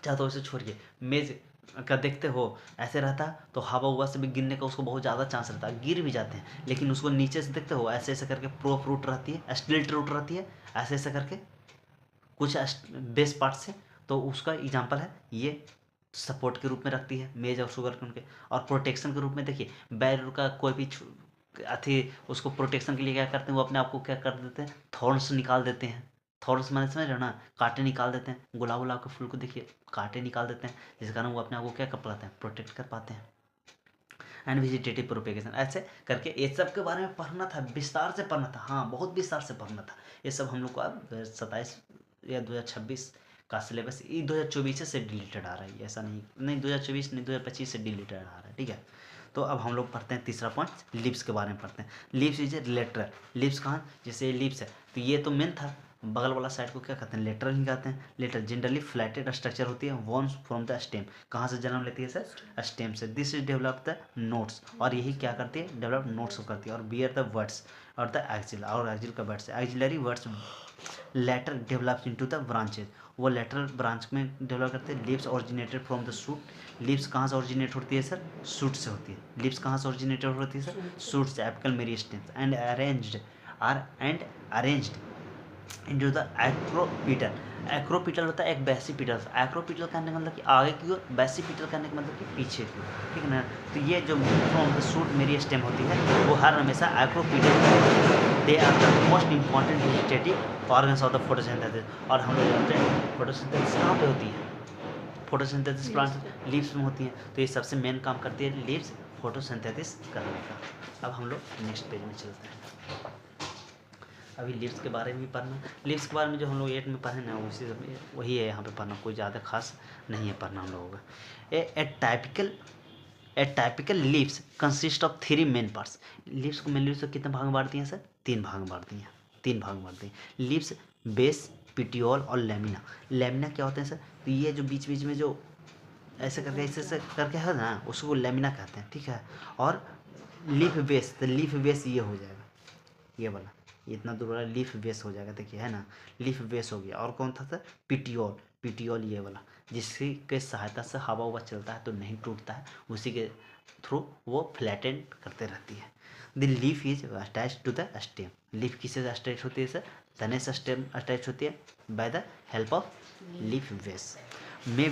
चाहे तो उसे छोड़िए, मेज का देखते हो ऐसे रहता, तो हवा हुआ से भी गिरने का उसको बहुत ज़्यादा चांस रहता है, गिर भी जाते हैं, लेकिन उसको नीचे से देखते हो ऐसे ऐसे करके प्रोप रूट रहती है, स्टिल्ट रूट रहती है, ऐसे ऐसे करके कुछ बेस पार्ट से। तो उसका एग्जाम्पल है ये, सपोर्ट के रूप में रखती है मेज और शुगर के उनके। और प्रोटेक्शन के रूप में देखिए, बैर का कोई भी अथी, उसको प्रोटेक्शन के लिए क्या करते हैं, वो अपने आप को क्या कर देते हैं, थॉर्न्स निकाल देते हैं। थॉर्न्स मैंने समझ रहे हो ना, कांटे निकाल देते हैं। गुलाब के फूल को देखिए, कांटे निकाल देते हैं, जिस कारण वो अपने आप को क्या कर पाते हैं, प्रोटेक्ट कर पाते हैं। एंड वेजिटेटिव प्रोपेगेशन, ऐसे करके ये सब के बारे में पढ़ना था, विस्तार से पढ़ना था, हाँ बहुत विस्तार से पढ़ना था। ये सब हम लोग को अब 2027 या 2026 का सिलेबस, ये 2024 से डिलीटेड आ रहा है, ऐसा नहीं 2024 नहीं 2025 से डिलीटेड आ रहा है, ठीक है। तो अब हम लोग पढ़ते हैं तीसरा पॉइंट, लिप्स के बारे में पढ़ते हैं। Lips is a lateral, lips कहाँ, जैसे लिप्स है तो ये तो मेन था, बगल वाला साइड को क्या कहते हैं, लेटरल ही कहते हैं। लेटरल जनरली फ्लैटेड स्ट्रक्चर होती है, वॉर्म्स फ्रॉम द स्टेम, कहाँ से जन्म लेती है सर, स्टेम से। This is develop the nodes, और यही क्या करती है, डेवलप नोट्स को करती है। और बियर द वर्ड्स और द एक्सिल, और एक्सिल का words, axillary words later develops into the branches, वो लेटरल ब्रांच में डेवलप करते हैं। Leaves originated from the shoot, leaves कहाँ से ओरिजिनेट होती है सर, शूट से होती है। लिप्स कहाँ से ओरिजिनेटेड होती है सर, शूट से, apical meristems, and arranged into the acropetal. Acropetal होता है एक बेसिपिटल, एक्रोपिटल करने का मतलब कि आगे की ओर, बेसिपिटल करने का मतलब कि पीछे की ओर, ठीक है ना। तो ये जो फ्रॉम द शूट मेरी स्टेम होती है, वो हर हमेशा acropetal, they are the most important vegetative organs of the photosynthesis. और हम लोग जानते हैं फोटोसिंथेसिस कहाँ पे होती है, फोटोसिंथेसिस प्लांट लीव्स में होती हैं, तो ये सबसे मेन काम करती है लीव्स, फोटोसिंथेसिस करने का। अब हम लोग नेक्स्ट पेज में चलते हैं। अभी लीव्स के बारे में भी पढ़ना, लीव्स के बारे में जो हम लोग 8 में पढ़े ना, उसी वही है यहाँ पे पढ़ना, कोई ज़्यादा खास नहीं है पढ़ना हम लोगों का। A typical leaves consist of 3 main parts. Leaves को मेन लीव्स को कितने भाग में बांटती हैं सर, 3 भाग में बांटती हैं, 3 भाग में बांटती हैं। लीव्स, बेस, पिटियोल और लेमिना। लेमिना क्या होते हैं सर, तो ये जो बीच बीच में जो ऐसे करके है ना, उसको लेमिना कहते हैं, ठीक है। और लीफ बेस, तो लीफ बेस ये हो जाएगा, ये वाला, इतना दूर वाला लीफ बेस हो जाएगा, देखिए है ना, लीफ बेस हो गया। और कौन था सर, पिटियोल, पिटियोल ये वाला, जिसकी के सहायता से हवा हुआ चलता है तो नहीं टूटता है, उसी के थ्रू वो फ्लैटेंड करते रहती है। The leaf is attach to the stem, leaf किससे अटैच होती है सर, तने से स्टेम अटैच होती है by the help of leaf base. May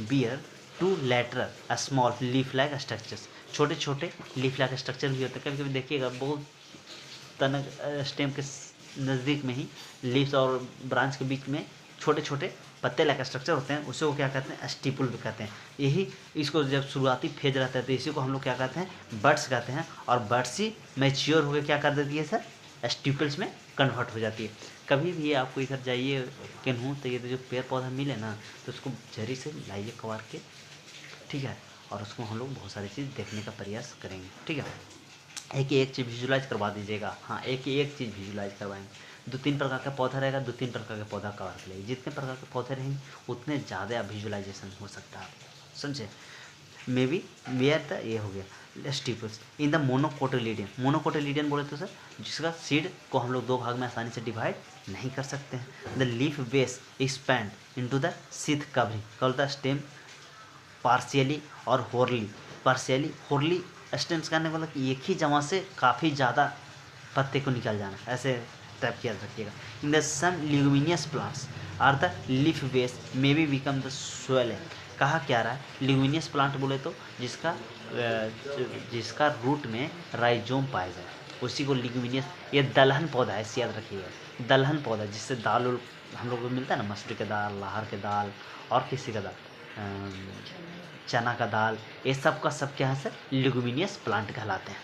bear two lateral small leaf like structures, छोटे छोटे लीफ लाइक स्ट्रक्चर भी होते हैं। कभी कभी देखिएगा बहुत तनक स्टेम के नज़दीक में ही, लीव्स और ब्रांच के बीच में छोटे छोटे पत्ते लाइक स्ट्रक्चर होते हैं, उसे वो क्या कहते हैं, स्टिपुल भी कहते हैं। यही इसको जब शुरुआती फेज रहता है तो इसी को हम लोग क्या कहते हैं, बर्ड्स कहते हैं। और बर्ड्स ही मैच्योर होकर क्या कर देती है सर, स्टिपल्स में कन्वर्ट हो जाती है। कभी भी आपको इधर जाइए केनहू, तो ये जो पेड़ पौधा मिले ना, तो उसको जरी से लाइए कबार के, ठीक है, और उसको हम लोग बहुत सारी चीज़ देखने का प्रयास करेंगे, ठीक है। एक ही एक चीज़ विजुलाइज करवा दीजिएगा, हाँ एक ही एक चीज़ विजुलाइज करवाएंगे। 2-3 प्रकार का पौधा रहेगा, 2-3 प्रकार के पौधा कवर कर लेंगे। जितने प्रकार के पौधे रहेंगे उतने ज़्यादा विजुलाइजेशन हो सकता है, समझे। मे बी वेयर द ये हो गया स्टिपल्स इन द मोनोकोटिलिडियन। मोनोकोटिलिडियन बोले तो सर जिसका सीड को हम लोग 2 भाग में आसानी से डिवाइड नहीं कर सकते हैं। The leaf base expand into the sheath covering call the stem partially और होरली। पार्शियली होरली स्टेम्स करने वाला कि एक ही जमा से काफ़ी ज़्यादा पत्ते को निकल जाना, ऐसे टाइप किया रखिएगा। In the some luminous plants are the leaf base may be become the swelling. कहा क्या रहा है, ल्यूमिनियस प्लांट बोले तो जिसका रूट में राइजोम पाया जाए उसी को ल्यूमिनियस। ये दलहन पौधा है, इसे याद रखिएगा, दलहन पौधा जिससे दाल हम लोग को मिलता है ना, मसूर के दाल, लाहर के दाल, और किसी का दाल, चना का दाल, ये सब का सब क्या है सर, ल्यूमिनियस प्लांट कहलाते हैं।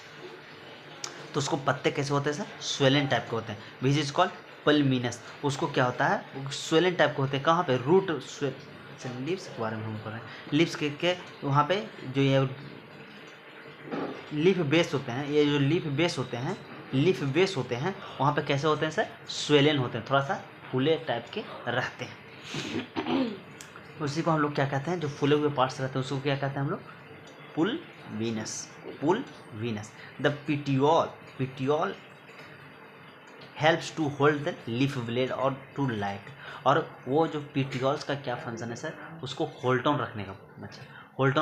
तो उसको पत्ते कैसे होते हैं सर, स्वेलन टाइप के होते हैं, विच इज कॉल्ड पल्मिनस। उसको क्या होता है, स्वेलन टाइप के होते हैं। कहाँ पे, रूट लीव्स के बारे में हम पढ़ रहे हैं। लीव्स के वहाँ पे जो ये लीफ बेस होते हैं, ये जो लीफ बेस होते हैं वहाँ पे कैसे होते हैं सर, स्वेलन होते हैं, थोड़ा सा फूले टाइप के रहते हैं। उसी को हम लोग क्या कहते हैं, जो फूले हुए पार्ट्स रहते हैं उसको क्या कहते हैं हम लोग, pulvinus. The petiole helps to hold the leaf blade और टू लाइट। और वो जो पिटियोल्स का क्या फंक्शन है सर, उसको होल्ड ऑन रखने का, होल्ड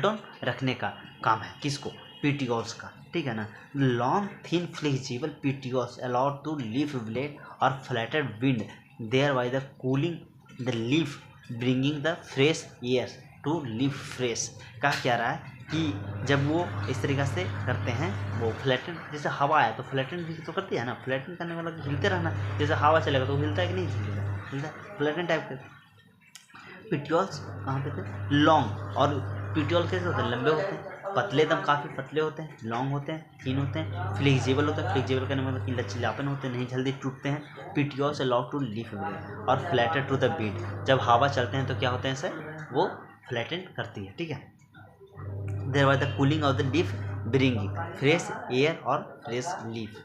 ऑन रखने का काम है, किसको, पिटियोल्स का, ठीक है ना। Long thin flexible petioles allowed to leaf blade और fluttered wind there bye the cooling the leaf bringing the fresh air to leaf fresh. का क्या रहा है कि जब वो इस तरीक़ा से करते हैं, वो फ्लैटन, जैसे हवा आया तो फ्लैटन भी तो करती है ना, फ्लैटन करने वाला हिलते रहना, जैसे हवा चलेगा तो हिलता है कि नहीं हिलता, फ्लैटन टाइप के। पिटियोल्स कहाँ पे थे, लॉन्ग, और पिटियोल कैसे होते हैं, लंबे होते हैं, पतले, एकदम काफ़ी पतले होते हैं, लॉन्ग होते हैं, थिन होते हैं, फ्लेक्सिबल होते हैं, फ्लेक्सिबल करने मतलब कि लचीलापन होते हैं, नहीं जल्दी टूटते हैं। Petioles allowed to leaf blade और फ्लैटेड टू द बीट। जब हवा चलते हैं तो क्या होते हैं सर, वो फ्लैटेंड करती है, ठीक है। There bye the cooling of the leaf bringing fresh air और फ्रेश लीफ,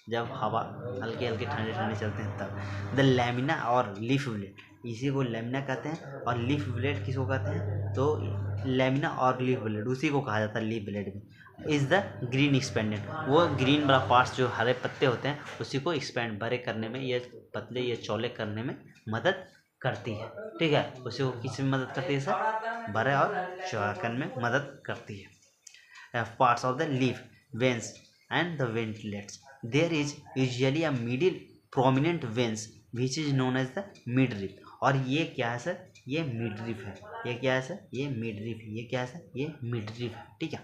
जब हवा हल्के हल्के ठंडे ठंडे चलते हैं तब। द लैमिना और लीफ ब्लेड, इसी को लैमिना कहते हैं, और लीफ ब्लेड किसको कहते हैं, तो लैमिना और लीफ ब्लेड उसी को कहा जाता है, लीफ ब्लेड में। इज़ द ग्रीन एक्सपेंडेड, वो ग्रीन वाला पार्ट्स जो हरे पत्ते होते हैं उसी को एक्सपेंड, बड़े करने में, ये पतले ये चौले करने में मदद करती है, ठीक है। उसी को किस में मदद करती है सर, बड़े और चौड़ा करने में मदद करती है। Parts of the leaf, veins and the veinlets, there is usually a middle prominent veins which is known as the midrib. और ये क्या है सर, ये मिडरिफ है, ये क्या है सर, ये मिडरिफ है, ये क्या है सर, ये मिडरिफ है, ठीक है।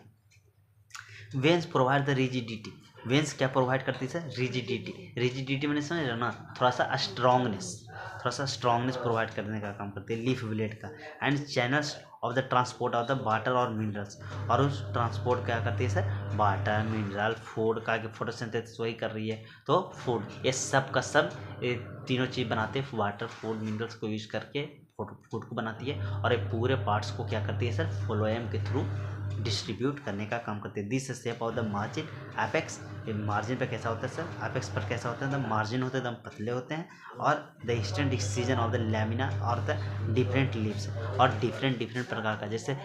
Veins provide the rigidity, veins क्या प्रोवाइड करती है सर, रिजिडिटी मैंने समझ रहा ना, थोड़ा सा स्ट्रॉन्गनेस प्रोवाइड करने का काम करती है लीफ ब्लेड का। And channels of the transport of the water और मिनरल्स, और उस ट्रांसपोर्ट क्या करती है सर, वाटर, मिनरल, फूड का, फोटोसिंथेसिस वही कर रही है, तो फूड, ये सब का सब तीनों चीज़ बनाते हैं, वाटर, फूड, मिनरल्स को यूज करके फूड को बनाती है, और ये पूरे पार्ट्स को क्या करती है सर, फ्लोएम के थ्रू डिस्ट्रीब्यूट करने का काम करते हैं। This shape of the margin apex, margin पे कैसा होता है सर, एपेक्स पर कैसा होता है, द मार्जिन होते हैं एकदम पतले होते हैं, और the eastern decision of the lamina और द डिफरेंट लीव्स, और डिफरेंट प्रकार का, जैसे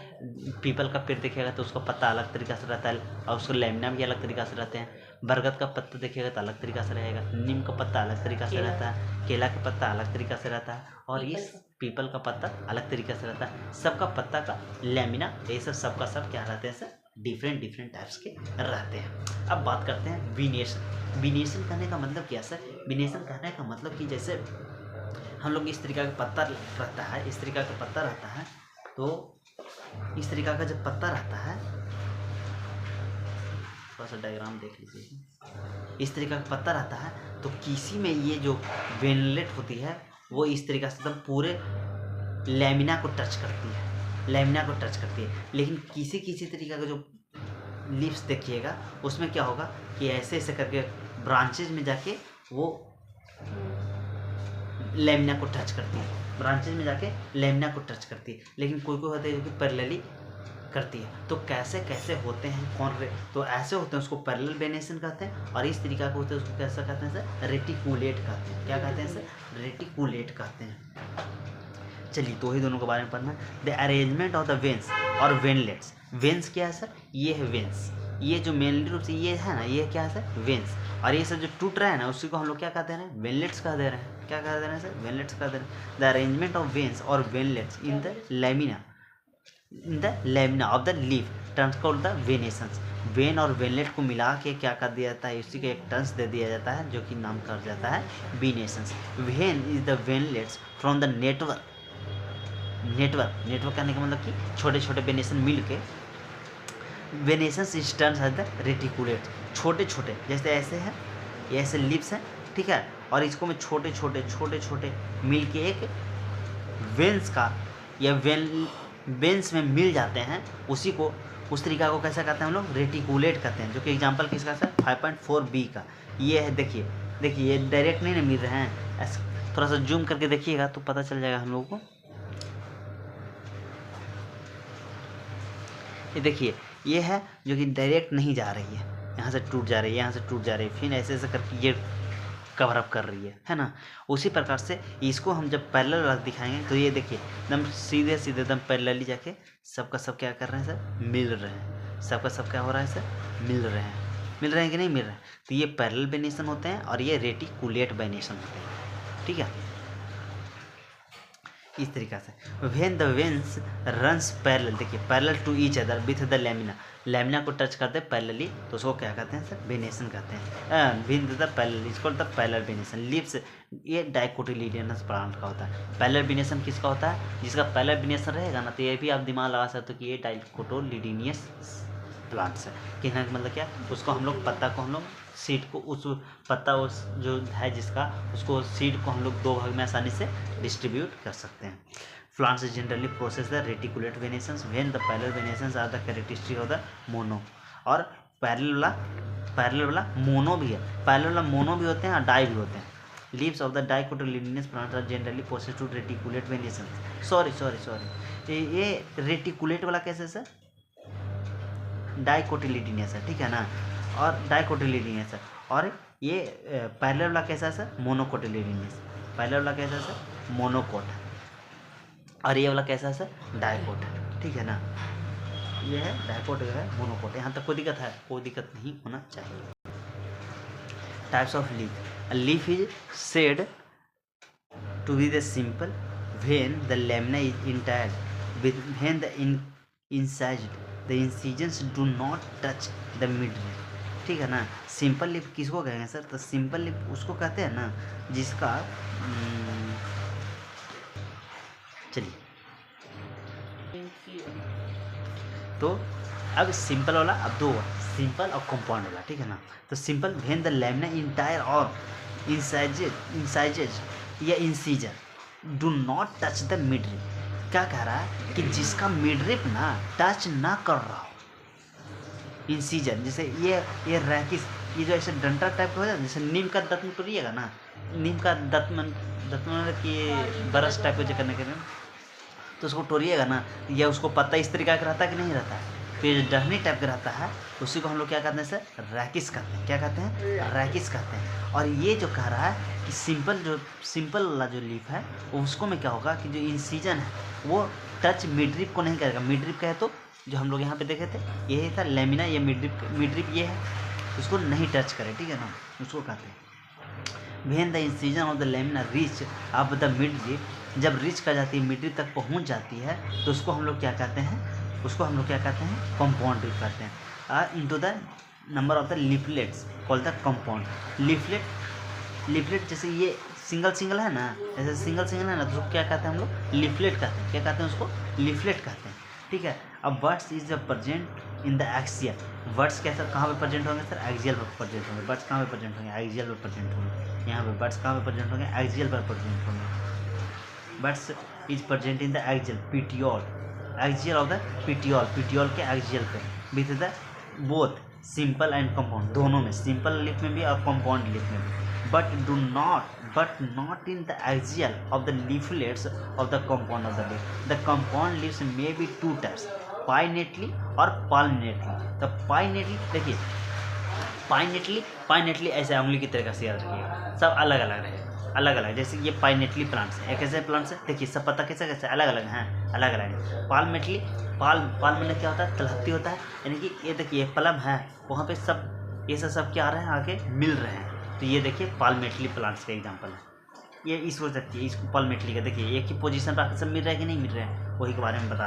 पीपल का पेड़ देखिएगा तो उसका पत्ता अलग तरीका से रहता है, और उसको लैमिना भी अलग तरीका से रहते हैं। बरगद का पत्ता देखिएगा तो अलग तरीका से रहेगा, नीम का पत्ता अलग तरीका से रहता है, केला का पत्ता अलग तरीका से रहता है, और इस पीपल का पत्ता अलग तरीके से रहता है। सबका पत्ता का लैमिना, ये सबका सब क्या रहते हैं सर, डिफरेंट टाइप्स के रहते हैं। अब बात करते हैं विनेशन करने का मतलब क्या सर, विनेशन करने का मतलब कि जैसे हम लोग इस तरीका का पत्ता रहता है, इस तरीका का पत्ता रहता है, तो इस तरीका का जब पत्ता रहता है, थोड़ा सा डायग्राम देख लीजिए, इस तरीका का पत्ता रहता है, तो किसी में ये जो वेनलेट होती है वो इस तरीका से एकदम पूरे लैमिना को टच करती है, लेकिन किसी तरीका का जो लीव्स देखिएगा उसमें क्या होगा कि ऐसे ऐसे करके ब्रांचेज में जाके वो लैमिना को टच करती है, लेकिन कोई होता है जो कि पैरेलली करती है। तो कैसे होते हैं, तो ऐसे होते हैं उसको पैरेलल वेनेशन कहते हैं, और इस तरीका का होता है उसको कैसा कहते हैं सर, रेटिकुलेट कहते हैं। क्या कहते हैं सर, रेटिकुलेट कहते हैं। चलिए तो ही दोनों के बारे में पढ़ना। The arrangement of the veins और वेनलेट्स, वेन्स क्या है सर, ये है वेन्स, ये जो मेनली रूप से ये है ना, ये क्या है सर, वेन्स, और ये सब जो टूट रहा है ना उसी को हम लोग क्या कहते हैं, वेनलेट्स कह दे रहे हैं। क्या कह दे रहे हैं सर, वेनलेट्स कह दे रहे हैं। द अरेंजमेंट ऑफ वेन्स और veinlets in the lamina of the leaf turns called the venations. When और वेनलेट को मिला के क्या कर दिया जाता है, उसी को एक टर्न्स दे दिया जाता है जो कि नाम कर जाता है venations. Vein is the veinlets from the network करने का मतलब कि छोटे छोटे वेनेशन मिल के venations is turns as the reticulate. छोटे जैसे ऐसे है, ये ऐसे लिप्स हैं, ठीक है, और इसको में छोटे छोटे मिल के एक वेन्स का या वेन्स में मिल जाते हैं, उसी को उस तरीका को कैसा कहते हैं हम लोग, रेटिकुलेट कहते हैं। जो कि एग्जांपल किसका सर, 5.4b का ये है। देखिए ये डायरेक्ट नहीं ना मिल रहे हैं, ऐसे थोड़ा सा जूम करके देखिएगा तो पता चल जाएगा हम लोगों को। ये देखिए ये है जो कि डायरेक्ट नहीं जा रही है, यहाँ से टूट जा रही है, यहाँ से टूट जा रही है, फिर ऐसे ऐसे करके ये कवर अप कर रही है ना। उसी प्रकार से इसको हम जब पैरेलल वाला दिखाएंगे तो ये देखिए एकदम सीधे सीधे एकदम पैरेलली जाके सबका सब क्या कर रहे हैं सर, मिल रहे हैं, सबका सब क्या हो रहा है सर, मिल रहे हैं, मिल रहे हैं कि नहीं मिल रहे हैं। तो ये पैरेलल वेनेशन होते हैं और ये रेटिकुलेट वेनेशन होते हैं, ठीक है। इस तरीक़ा से when the veins runs parallel, देखिए parallel to each other with the lamina, lamina को टच करते हैं पैरेलली तो उसको क्या कहते हैं सर, वेनेशन कहते हैं। विद द पैरेलल इसको द पैरेलल वेनेशन लीव्स, ये डाइकोटिलिडियनस प्लांट का होता है। पैरेलल वेनेशन किसका होता है, जिसका पैरेलल वेनेशन रहेगा ना, तो ये भी आप दिमाग लगा सकते हो कि ये डाइकोटिलिडियनस प्लांट्स है। कहने का मतलब क्या, उसको हम लोग पत्ता को हम लोग सीड को उस पत्ता उस जो है जिसका, उसको सीड को हम लोग दो भाग में आसानी से डिस्ट्रीब्यूट कर सकते हैं। Plants generally process the reticulate venations when the parallel venations are the characteristic of the mono, और पैरेलल वाला मोनो भी है, पैरेलल वाला मोनो भी होते हैं और डाई भी होते हैं। Leaves of the dicotyledonous plant are generally process to reticulate venations, sorry ये रेटिकुलेट वाला कैसे सर, डाइकोटिलिडियनस है, ठीक है ना, और डाइकोटिलिडियनस है। और ये पैरेलल वाला कैसा है सर, मोनोकोटिलिडियनस, पैरेलल वाला कैसा है सर, मोनोकोट, और ये वाला कैसा है सर, डाइकोट, ठीक है ना। ये है डाइकोट, है मोनोकोट। यहाँ तक कोई दिक्कत है, कोई दिक्कत नहीं होना चाहिए। Types of leaf, leaf is said to be the simple when the lamina is entire when the incised the incisions do not touch the mid, ठीक है ना। सिंपल लिप किसको कहेंगे सर, तो सिंपल लिप उसको कहते हैं ना जिसका चलिए तो अब सिंपल वाला, अब दो सिंपल और कंपाउंड वाला, ठीक है ना। तो simple when the lamina entire और इंसाइजेज या incisure do not touch the midrib, क्या कह रहा है कि जिसका मिड रिप ना टच ना कर रहा हो, इंसीजर जैसे ये रैकिस, ये जो ऐसे डंटा टाइप का हो जाता है, जैसे नीम का दांत में तोड़िएगा ना, नीम का दांत में कि बरस टाइप का करने के लिए, तो उसको तोड़िएगा ना, या उसको पत्ता इस तरीका का रहता है कि नहीं रहता है, तो ये डहनी टाइप का रहता है, उसी को हम लोग क्या कहते हैं सर, रैकिस कहते हैं। क्या कहते हैं, रैकिस कहते हैं। और ये जो कह रहा है कि सिंपल वाला जो लीफ है उसको में क्या होगा कि जो इंसीजन है वो टच मिडरिप को नहीं करेगा। मिडरिप कहे तो जो हम लोग यहाँ पे देखे थे यही था लैमिना, ये मिडरिप ये है, उसको नहीं टच करे, ठीक है ना, उसको कहते हैं। When the incision of the lamina reach अब द मिडरिप, जब रीच कर जाती है मिडरिप तक पहुँच जाती है तो उसको हम लोग क्या कहते हैं, उसको हम लोग क्या कहते हैं, कंपाउंड लीफ कहते हैं। Into the number of the leaflets called the compound leaflet. जैसे ये सिंगल है ना, ऐसे सिंगल है ना, तो उसको क्या कहते हैं हम लोग, लीफलेट कहते हैं। क्या कहते हैं उसको, लीफलेट कहते हैं, ठीक है। अब words is present in the axial, words कैसे कहाँ पे प्रेजेंट होंगे सर, एक्सियल पर प्रेजेंट होंगे। वर्ड्स कहाँ पे प्रेजेंट होंगे, एक्सियल पर प्रेजेंट होंगे। यहाँ पे वर्ड्स कहाँ पे प्रेजेंट होंगे, एक्सियल पर प्रेजेंट होंगे। Words is present in the axial petiole, axial of the petiole के एक्सियल पे, with the both simple and compound, दोनों में, सिंपल लिप में भी और कंपाउंड लिप में भी। but not in the axial of the leaflets of the compound of the leaf. The compound leaves may be two types, pinnately और palmately. तो pinnately देखिए, pinnately ऐसे उंगली की तरह से याद रखिएगा, सब अलग अलग रहेगा, अलग अलग। जैसे ये pinnately प्लांट्स है, एक ऐसे प्लांट्स है, देखिए सब पत्ता कैसे अलग अलग हैं, अलग अलग। palmately, पाल में क्या होता है, तलहटी होता है, यानी कि ये देखिए पलम है, वहाँ पे सब ये सब क्या आ रहे हैं, आके मिल रहे हैं। तो ये देखिए पाल्मेटली प्लांट्स का एग्जांपल है, ये इस हो सकती है, इसको पाल्मेटली का देखिए एक ही पोजीशन पर सब मिल रहा है कि नहीं मिल रहा है, वही के बारे में बता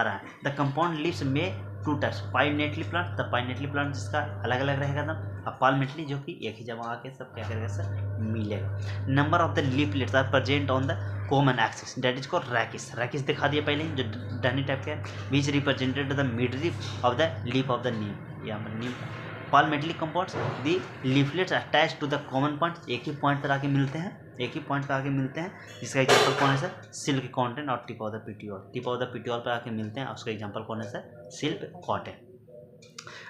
रहा है। द कंपाउंड लीव्स में two types, pinnately plant, the pinnately plant जिसका अलग अलग रहेगा ना, और पाल्मेटली जो कि एक ही जगह आके सब क्या करेगा सर, मिलेगा। Number of the leaflets are present on the common axis, that is called rachis दिखा दिया पहले जो डहनी टाइप का है, which represented the mid leaf of the leaf of the neem या neem. Palmately compounds the leaflets attach to the common point, एक ही पॉइंट पर आके मिलते हैं, जिसका एग्जांपल कौन है सर, सिल्क कॉटन और टिप ऑफ द पिटियोल पर आके मिलते हैं, और उसका एग्जांपल कौन है सर, सिल्क कॉटन।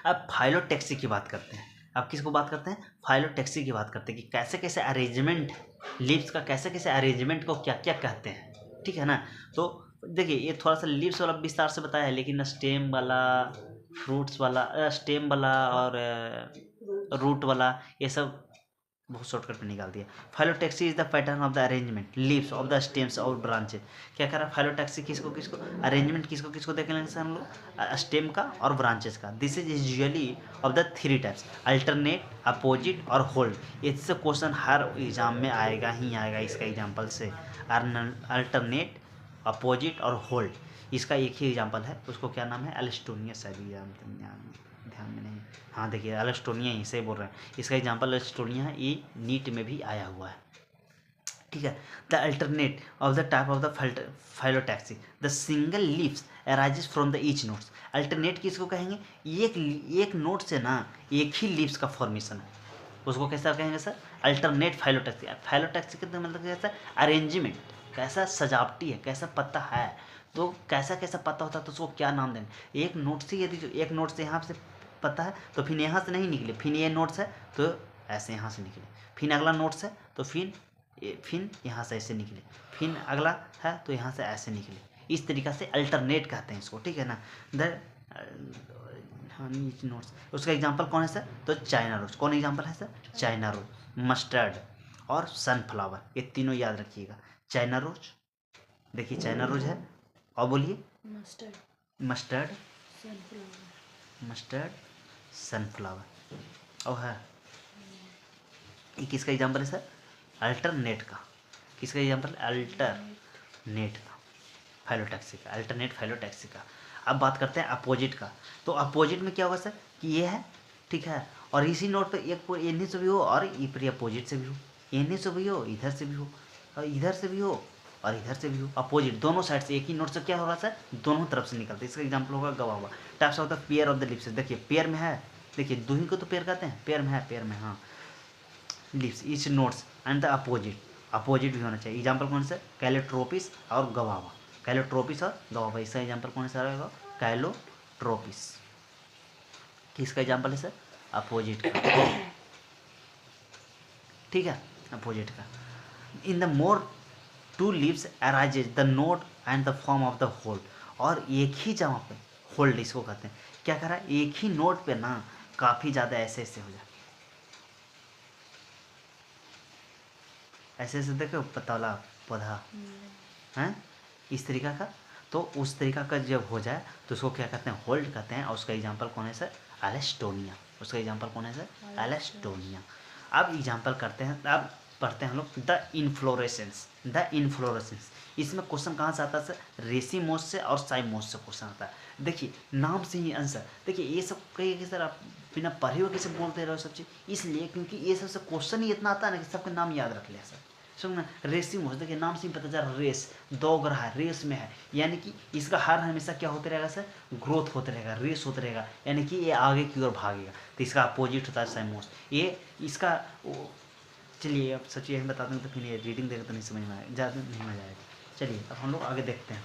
अब फाइलोटेक्सी की बात करते हैं, अब किसको बात करते हैं, फाइलोटेक्सी की बात करते हैं कि कैसे कैसे अरेंजमेंट लीव्स का, कैसे कैसे अरेंजमेंट को क्या क्या कहते हैं, ठीक है ना। तो देखिए ये थोड़ा सा लीव्स वाला विस्तार से बताया है, लेकिन स्टेम वाला, फ्रूट्स वाला, स्टेम वाला और रूट वाला, ये सब बहुत शॉर्टकट में निकाल दिया। Phyllotaxy is the pattern of the arrangement leaves of the stems और ब्रांचेज। क्या कह रहा है फाइलोटैक्सी किसको किसको, अरेंजमेंट किसको किसको देख लेंगे सर हम लोग, स्टेम का और ब्रांचेस का। This is usually of the three types, alternate, opposite और होल्ड। इससे क्वेश्चन हर एग्जाम में आएगा ही आएगा इसका एग्जाम्पल से, अल्टरनेट, अपोजिट और होल्ड। इसका एक ही एग्जाम्पल है, उसको क्या नाम है, एलिस्टोनिया शायद, ध्यान में नहीं, हाँ देखिए एलिस्टोनिया ही सही बोल रहे हैं, इसका एग्जाम्पल एलिस्टोनिया है, ये नीट में भी आया हुआ है। ठीक है, the alternate of the type of the phyllotaxy, the single leaves arises from the each notes. Alternate किसको कहेंगे, एक नोट से ना एक ही लीव्स का फॉर्मेशन है, उसको कैसा कहेंगे सर, अल्टरनेट फाइलोटैक्सी। फाइलोटैक्सी का मतलब कैसा, अरेंजमेंट, कैसा सजावटी है, कैसा पत्ता है, तो कैसा कैसा पत्ता होता है तो उसको क्या नाम देंगे। एक नोट से यदि जो एक नोट से यहाँ से पता है तो फिर यहाँ से नहीं निकले, फिर ये नोट्स है तो ऐसे यहाँ से निकले, फिर अगला नोट्स है तो फिर यहाँ से ऐसे निकले, फिर अगला है तो यहाँ से ऐसे निकले। इस तरीक़ा से अल्टरनेट कहते हैं इसको, ठीक है ना। द नोट्स, उसका एग्जांपल कौन है सर, तो चाइना रोज। कौन एग्जांपल है सर, चाइना रोज, मस्टर्ड और सनफ्लावर, ये तीनों याद रखिएगा। चाइना रोज, देखिए चाइना रोज है, और बोलिए मस्टर्ड, सनफ्लावर और है, ये किसका एग्जांपल है सर, अल्टरनेट का। किसका एग्जांपल, अल्टरनेट का, फाइलोटैक्सी का, अल्टरनेट फाइलोटैक्सी का। अब बात करते हैं अपोजिट का। तो अपोजिट में क्या होगा सर कि ये है, ठीक है, और इसी नोट पे एक एनी से भी हो और ये अपोजिट से भी हो, एनी से भी हो, इधर से भी हो, और इधर से भी हो और इधर से भी हो। अपोजिट दोनों साइड से एक ही नोट से क्या हो रहा है सर, दोनों तरफ से निकलते हैं। इसका एग्जाम्पल होगा गवावा। Types of the pair of the lips, देखिए पेयर में है, देखिए दूही को तो पेयर कहते हैं, पेयर में है, पेयर में, हाँ, lips etch notes and the opposite, opposite भी होना चाहिए। एग्जाम्पल कौन सा, कैलोट्रोपिस और गवावा, कैलोट्रोपिस और गवावा। इसका एग्जाम्पल कौन सा रहेगा, कैलोट्रोपिस। किसका एग्जाम्पल है सर, अपोजिट का, ठीक है, अपोजिट का। In the more two leaves arises the node and the form of the hold. और एक ही जगह पे होल्ड इसको कहते हैं। क्या कह रहा है, एक ही नोट पे ना काफ़ी ज़्यादा ऐसे ऐसे हो जाए, ऐसे ऐसे देखो पतला पौधा है इस तरीका का, तो उस तरीका का जब हो जाए तो उसको क्या कहते हैं, होल्ड कहते हैं। और उसका एग्जांपल कौन है सर, एलिस्टोनिया। उसका एग्जांपल कौन है सर, एलिस्टोनिया। अब एग्जांपल करते हैं, अब पढ़ते हैं हम लोग द इन्फ्लोरेसेंस। द इन्फ्लोरेसेंस, इसमें क्वेश्चन कहाँ से आता है सर, रेसिमोस से और साइमोस से क्वेश्चन आता है। देखिए नाम से ही आंसर, देखिए ये सब कहिए कि सर आप बिना पढ़े हुए कैसे बोलते रहो सब चीज़, इसलिए क्योंकि ये सबसे क्वेश्चन ही इतना आता है ना कि सबके नाम याद रख लिया सर। सुन, रेसिमोस, देखिए नाम से ही पता चल रहा, रेस, दौड़ रहा है, रेस में है, यानी कि इसका हर हमेशा क्या होते रहेगा सर, ग्रोथ होते रहेगा, रेस होते रहेगा, यानी कि ये आगे की ओर भागेगा। तो इसका अपोजिट होता है साइमोस। ये इसका चलिए अब सोचिए हम बता दें तो फिर ये रीडिंग देकर तो नहीं समझ में आएगा, ज़्यादा नहीं मजा आएगा। चलिए अब हम लोग आगे देखते हैं,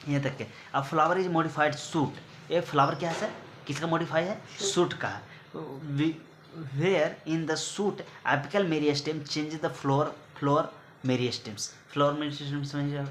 यहाँ तक के। अब फ्लावर इज मॉडिफाइड सूट, ये फ्लावर क्या है सर, किसका मॉडिफाई है, सूट का है। Where in the shoot apical meristem change the floral meristems. Floral meristem समझिए,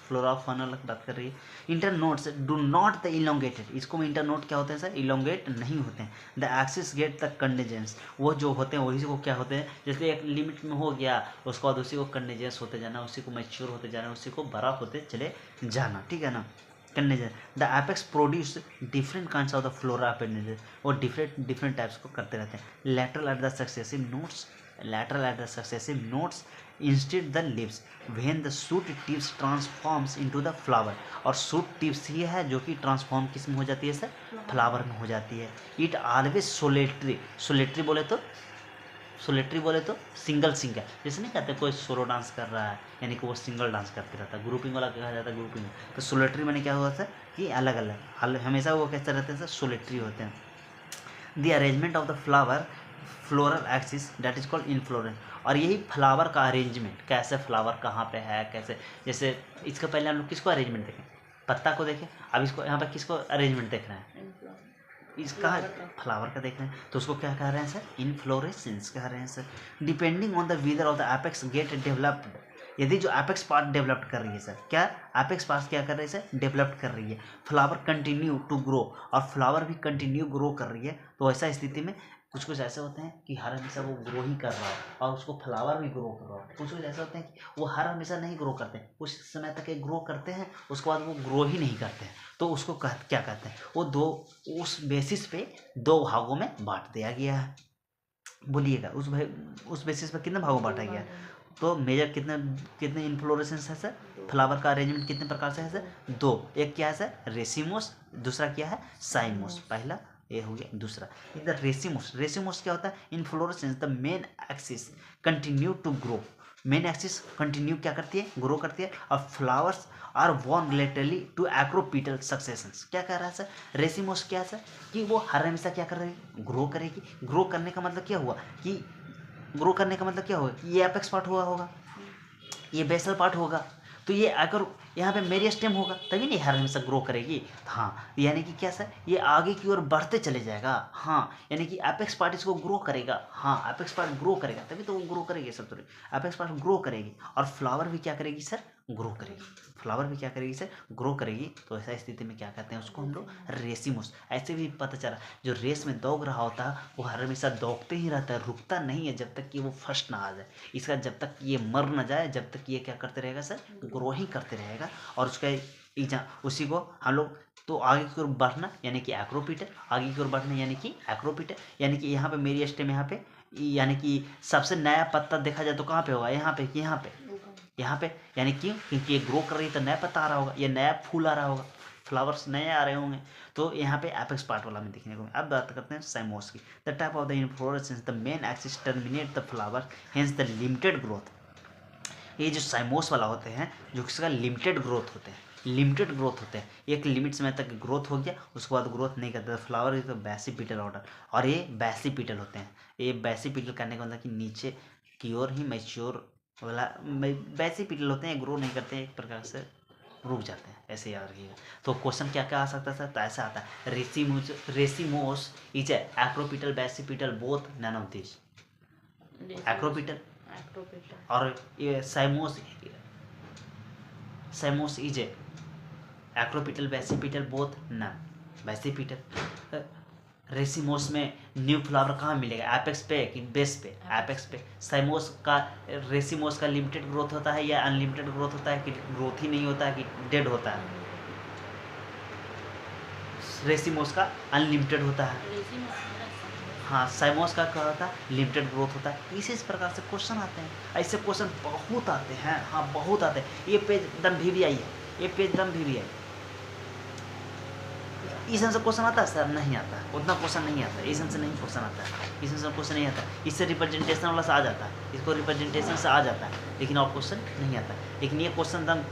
फ्लोरा ऑफ फनल बात कर रही है। Internodes do not the elongated, इसको में इंटरनोड क्या होते हैं सर, इलोंगेट नहीं होते हैं। द एक्सिस गेट द कंडेजेंस, वो जो होते हैं वही को क्या होते हैं, जैसे एक लिमिट में हो गया उसके बाद उसी को कंडेजेंस होते जाना, उसी को मैच्योर होते जाना, उसी को बड़ा होते चले जाना, ठीक है ना। कंडेजेंस, the apex produce different kinds of the flora appendages, वो डिफरेंट टाइप्स को करते रहते हैं। Lateral at the successive nodes, lateral at the successive notes instead the leaves when the shoot tips transforms into the flower। और shoot tips ही है जो कि transform किस में हो जाती है सर, फ्लावर में हो जाती है। इट ऑलवेज सोलेटरी, सोलेटरी बोले तो सिंगल सिंगल, जैसे नहीं कहते कोई सोलो डांस कर रहा है यानी कि वो सिंगल डांस करते रहता है, ग्रुपिंग वाला कहा जाता है ग्रुपिंग। तो सोलेटरी मैंने क्या हुआ सर कि अलग अलग, हमेशा वो कैसे रहते हैं सर, सोलेटरी होते हैं। The arrangement of the flower floral axis that is called inflorescence. और यही फ्लावर का अरेंजमेंट, कैसे फ्लावर कहाँ पे है, कैसे, जैसे इसका पहले हम लोग किसको अरेंजमेंट देखें, पत्ता को देखें, अब इसको यहाँ पे किसको अरेंजमेंट देख रहे हैं, इसका फ्लावर का देख रहे हैं, तो उसको क्या कह रहे हैं सर, इनफ्लोरेसेंस कह रहे हैं sir. Depending on the whether of the apex get developed, यदि जो एपेक्स पार्ट डेवलप कर रही है सर, क्या एपेक्स पार्ट क्या कर रही है सर, डेवलप कर रही है, फ्लावर कंटिन्यू टू ग्रो, और फ्लावर भी कंटिन्यू ग्रो कर रही है, तो ऐसा स्थिति में कुछ कुछ ऐसे होते हैं कि हर हमेशा वो ग्रो ही कर रहा है और उसको फ्लावर भी ग्रो कर रहा है। कुछ कुछ ऐसे होते हैं कि वो हर हमेशा नहीं ग्रो करते, कुछ समय तक ग्रो करते हैं, उसके बाद वो ग्रो ही नहीं करते हैं, तो उसको क्या कहते हैं, वो दो, उस बेसिस पे दो भागों में बांट दिया गया है। बोलिएगा उस बेसिस पर कितने भागों में बांटा गया है? तो मेजर कितने कितने इन्फ्लोरेसेंस है सर, फ्लावर का अरेंजमेंट कितने प्रकार से है सर, दो। एक क्या है सर, रेसिमोस, दूसरा क्या है, साइमोस। पहला ये हो गया, दूसरा इधर रेसिमोस। रेसिमोस क्या होता है, inflorescence the main axis continue to grow, main axis continue क्या करती है, ग्रो करती है, और flowers are borne relatedly to acropetal successions. क्या कह रहा है सर, रेसिमोस क्या है सर, कि वो हर हमेशा क्या कर रही है, ग्रो करेगी। ग्रो करने का मतलब क्या हुआ कि ग्रो करने का मतलब क्या होगा, ये एपेक्स पार्ट हुआ होगा, ये बेसल पार्ट होगा, तो ये अगर यहाँ पे मेरिस्टेम होगा तभी नहीं हर हमेशा ग्रो करेगी। हाँ, यानी कि क्या सर, ये आगे की ओर बढ़ते चले जाएगा। हाँ, यानी कि एपेक्स पार्ट इसको ग्रो करेगा। हाँ, एपेक्स पार्ट ग्रो करेगा तभी तो वो ग्रो करेगी सब, तो एपेक्स पार्ट ग्रो करेगी और फ्लावर भी क्या करेगी सर, ग्रो करेगी। फ्लावर भी क्या करेगी सर, ग्रो करेगी। तो ऐसा स्थिति में क्या कहते हैं उसको हम लोग, रेसिमोस। ऐसे भी पता चला जो रेस में दौड़ रहा होता है वो हर हमेशा दौड़ते ही रहता है, रुकता नहीं है जब तक कि वो फर्स्ट ना आ जाए। इसका जब तक ये मर ना जाए जब तक ये क्या करते रहेगा सर, ग्रो ही करते रहेगा। और उसका उसी को हम लोग, तो आगे की ओर बढ़ना यानी कि एक्रोपीटल, आगे की ओर बढ़ना यानी कि एक्रोपीटल, यानी कि यहाँ पे मेरी स्टेम, यहाँ पे यानी कि सबसे नया पत्ता देखा जाए तो कहाँ पे होगा, यहाँ पे, यहाँ पे, यानी क्यों, क्योंकि ये ग्रो कर रही है तो नया पत्ता आ रहा होगा, ये नया फूल आ रहा होगा, फ्लावर्स नए आ रहे होंगे, तो यहाँ पे एपेक्स पार्ट वाला में देखने को। अब बात करते हैं साइमोस की। The type of the inflorescence the main axis terminate the flower, hence the limited growth. ये जो साइमोस वाला होते हैं जो किसका लिमिटेड ग्रोथ होते हैं, लिमिटेड ग्रोथ होते हैं, एक लिमिट समय तक ग्रोथ हो गया उसके बाद ग्रोथ नहीं करता। Flower is the basipetal order, और ये बेसिपिटल होते हैं। ये बेसिपिटल करने का मतलब कि नीचे की ओर ही मैच्योर वाला बेसिपिटल होते हैं, ग्रो नहीं करते हैं, एक प्रकार से रुक जाते हैं, ऐसे याद रखिएगा। तो क्वेश्चन क्या क्या आ सकता है सर, तो ऐसा आता है, racemose is acropetal basipetal both, none of this. Acropetal और ये cymose is acropetal basipetal both, none. Basipetal racemose में न्यू फ्लावर कहाँ मिलेगा, एपेक्स पे कि बेस पे, एपेक्स पे। साइमोस का, रेसिमोस का लिमिटेड ग्रोथ होता है या अनलिमिटेड ग्रोथ होता है, कि ग्रोथ ही नहीं होता है, कि डेड होता है। रेसिमोस का अनलिमिटेड होता है, हाँ। साइमोस का क्या होता है, लिमिटेड ग्रोथ होता है। इस प्रकार से क्वेश्चन आते हैं, ऐसे क्वेश्चन बहुत आते हैं, हाँ बहुत आते हैं। ये पेज एकदम VVI है, ये पेज एकदम VVI। इससे क्वेश्चन आता है सर, नहीं आता है उतना क्वेश्चन, नहीं आता है इससे, नहीं क्वेश्चन आता है इससे, क्वेश्चन नहीं आता है। इससे रिप्रेजेंटेशन वाला से आ जाता है, इसको रिप्रेजेंटेशन से आ जाता है, लेकिन और क्वेश्चन नहीं आता है। लेकिन ये क्वेश्चन एकदम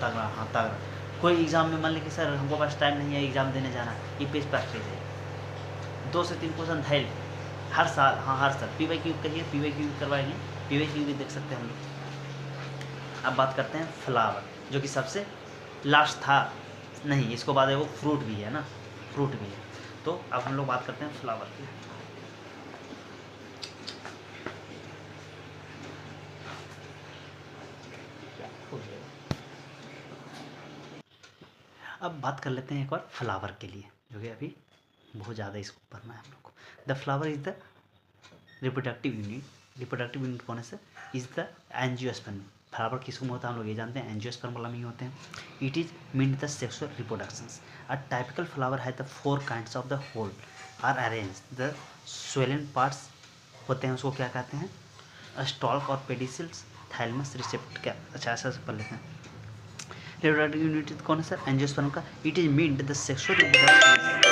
तगड़ा, हाँ तगड़ा। कोई एग्जाम में मान लीजिए सर हमको पास टाइम नहीं है, एग्जाम देने जाना, ये पेज प्रैक्टिस है, 2 से 3 क्वेश्चन धैर्य हर साल, हाँ हर साल। PYQ कहिए, PYQ करवाएंगे, PYQ भी देख सकते हैं हम लोग। अब बात करते हैं फ्लावर, जो कि सबसे लास्ट था, नहीं इसको बाद है, वो फ्रूट भी है ना, फ्रूट भी है। तो अब हम लोग बात करते हैं फ्लावर की। अब बात कर लेते हैं एक और फ्लावर के लिए, जो कि अभी बहुत ज़्यादा इसको पढ़ना है हम लोग को। The flower is the reproductive unit. Reproductive unit कौन है sir, is the angiosperm. Flower किसको में होता है हम लोग ये जानते हैं, एंजियोस्पर्म वाला में ही होते हैं। It is mean the sexual reproductions. A typical flower है the 4 kinds of the whole are arrange. The swollen parts होते हैं, उसको क्या कहते हैं, स्टॉल्क और पेडिसिल्स, थैलमस, रिसेप्ट, क्या, अच्छा ऐसा से पढ़ लेते हैं। रिप्रोडक्टिव यूनिट कौन है सर, एंजियोस्पर्म का। It is mean the sexual reproduction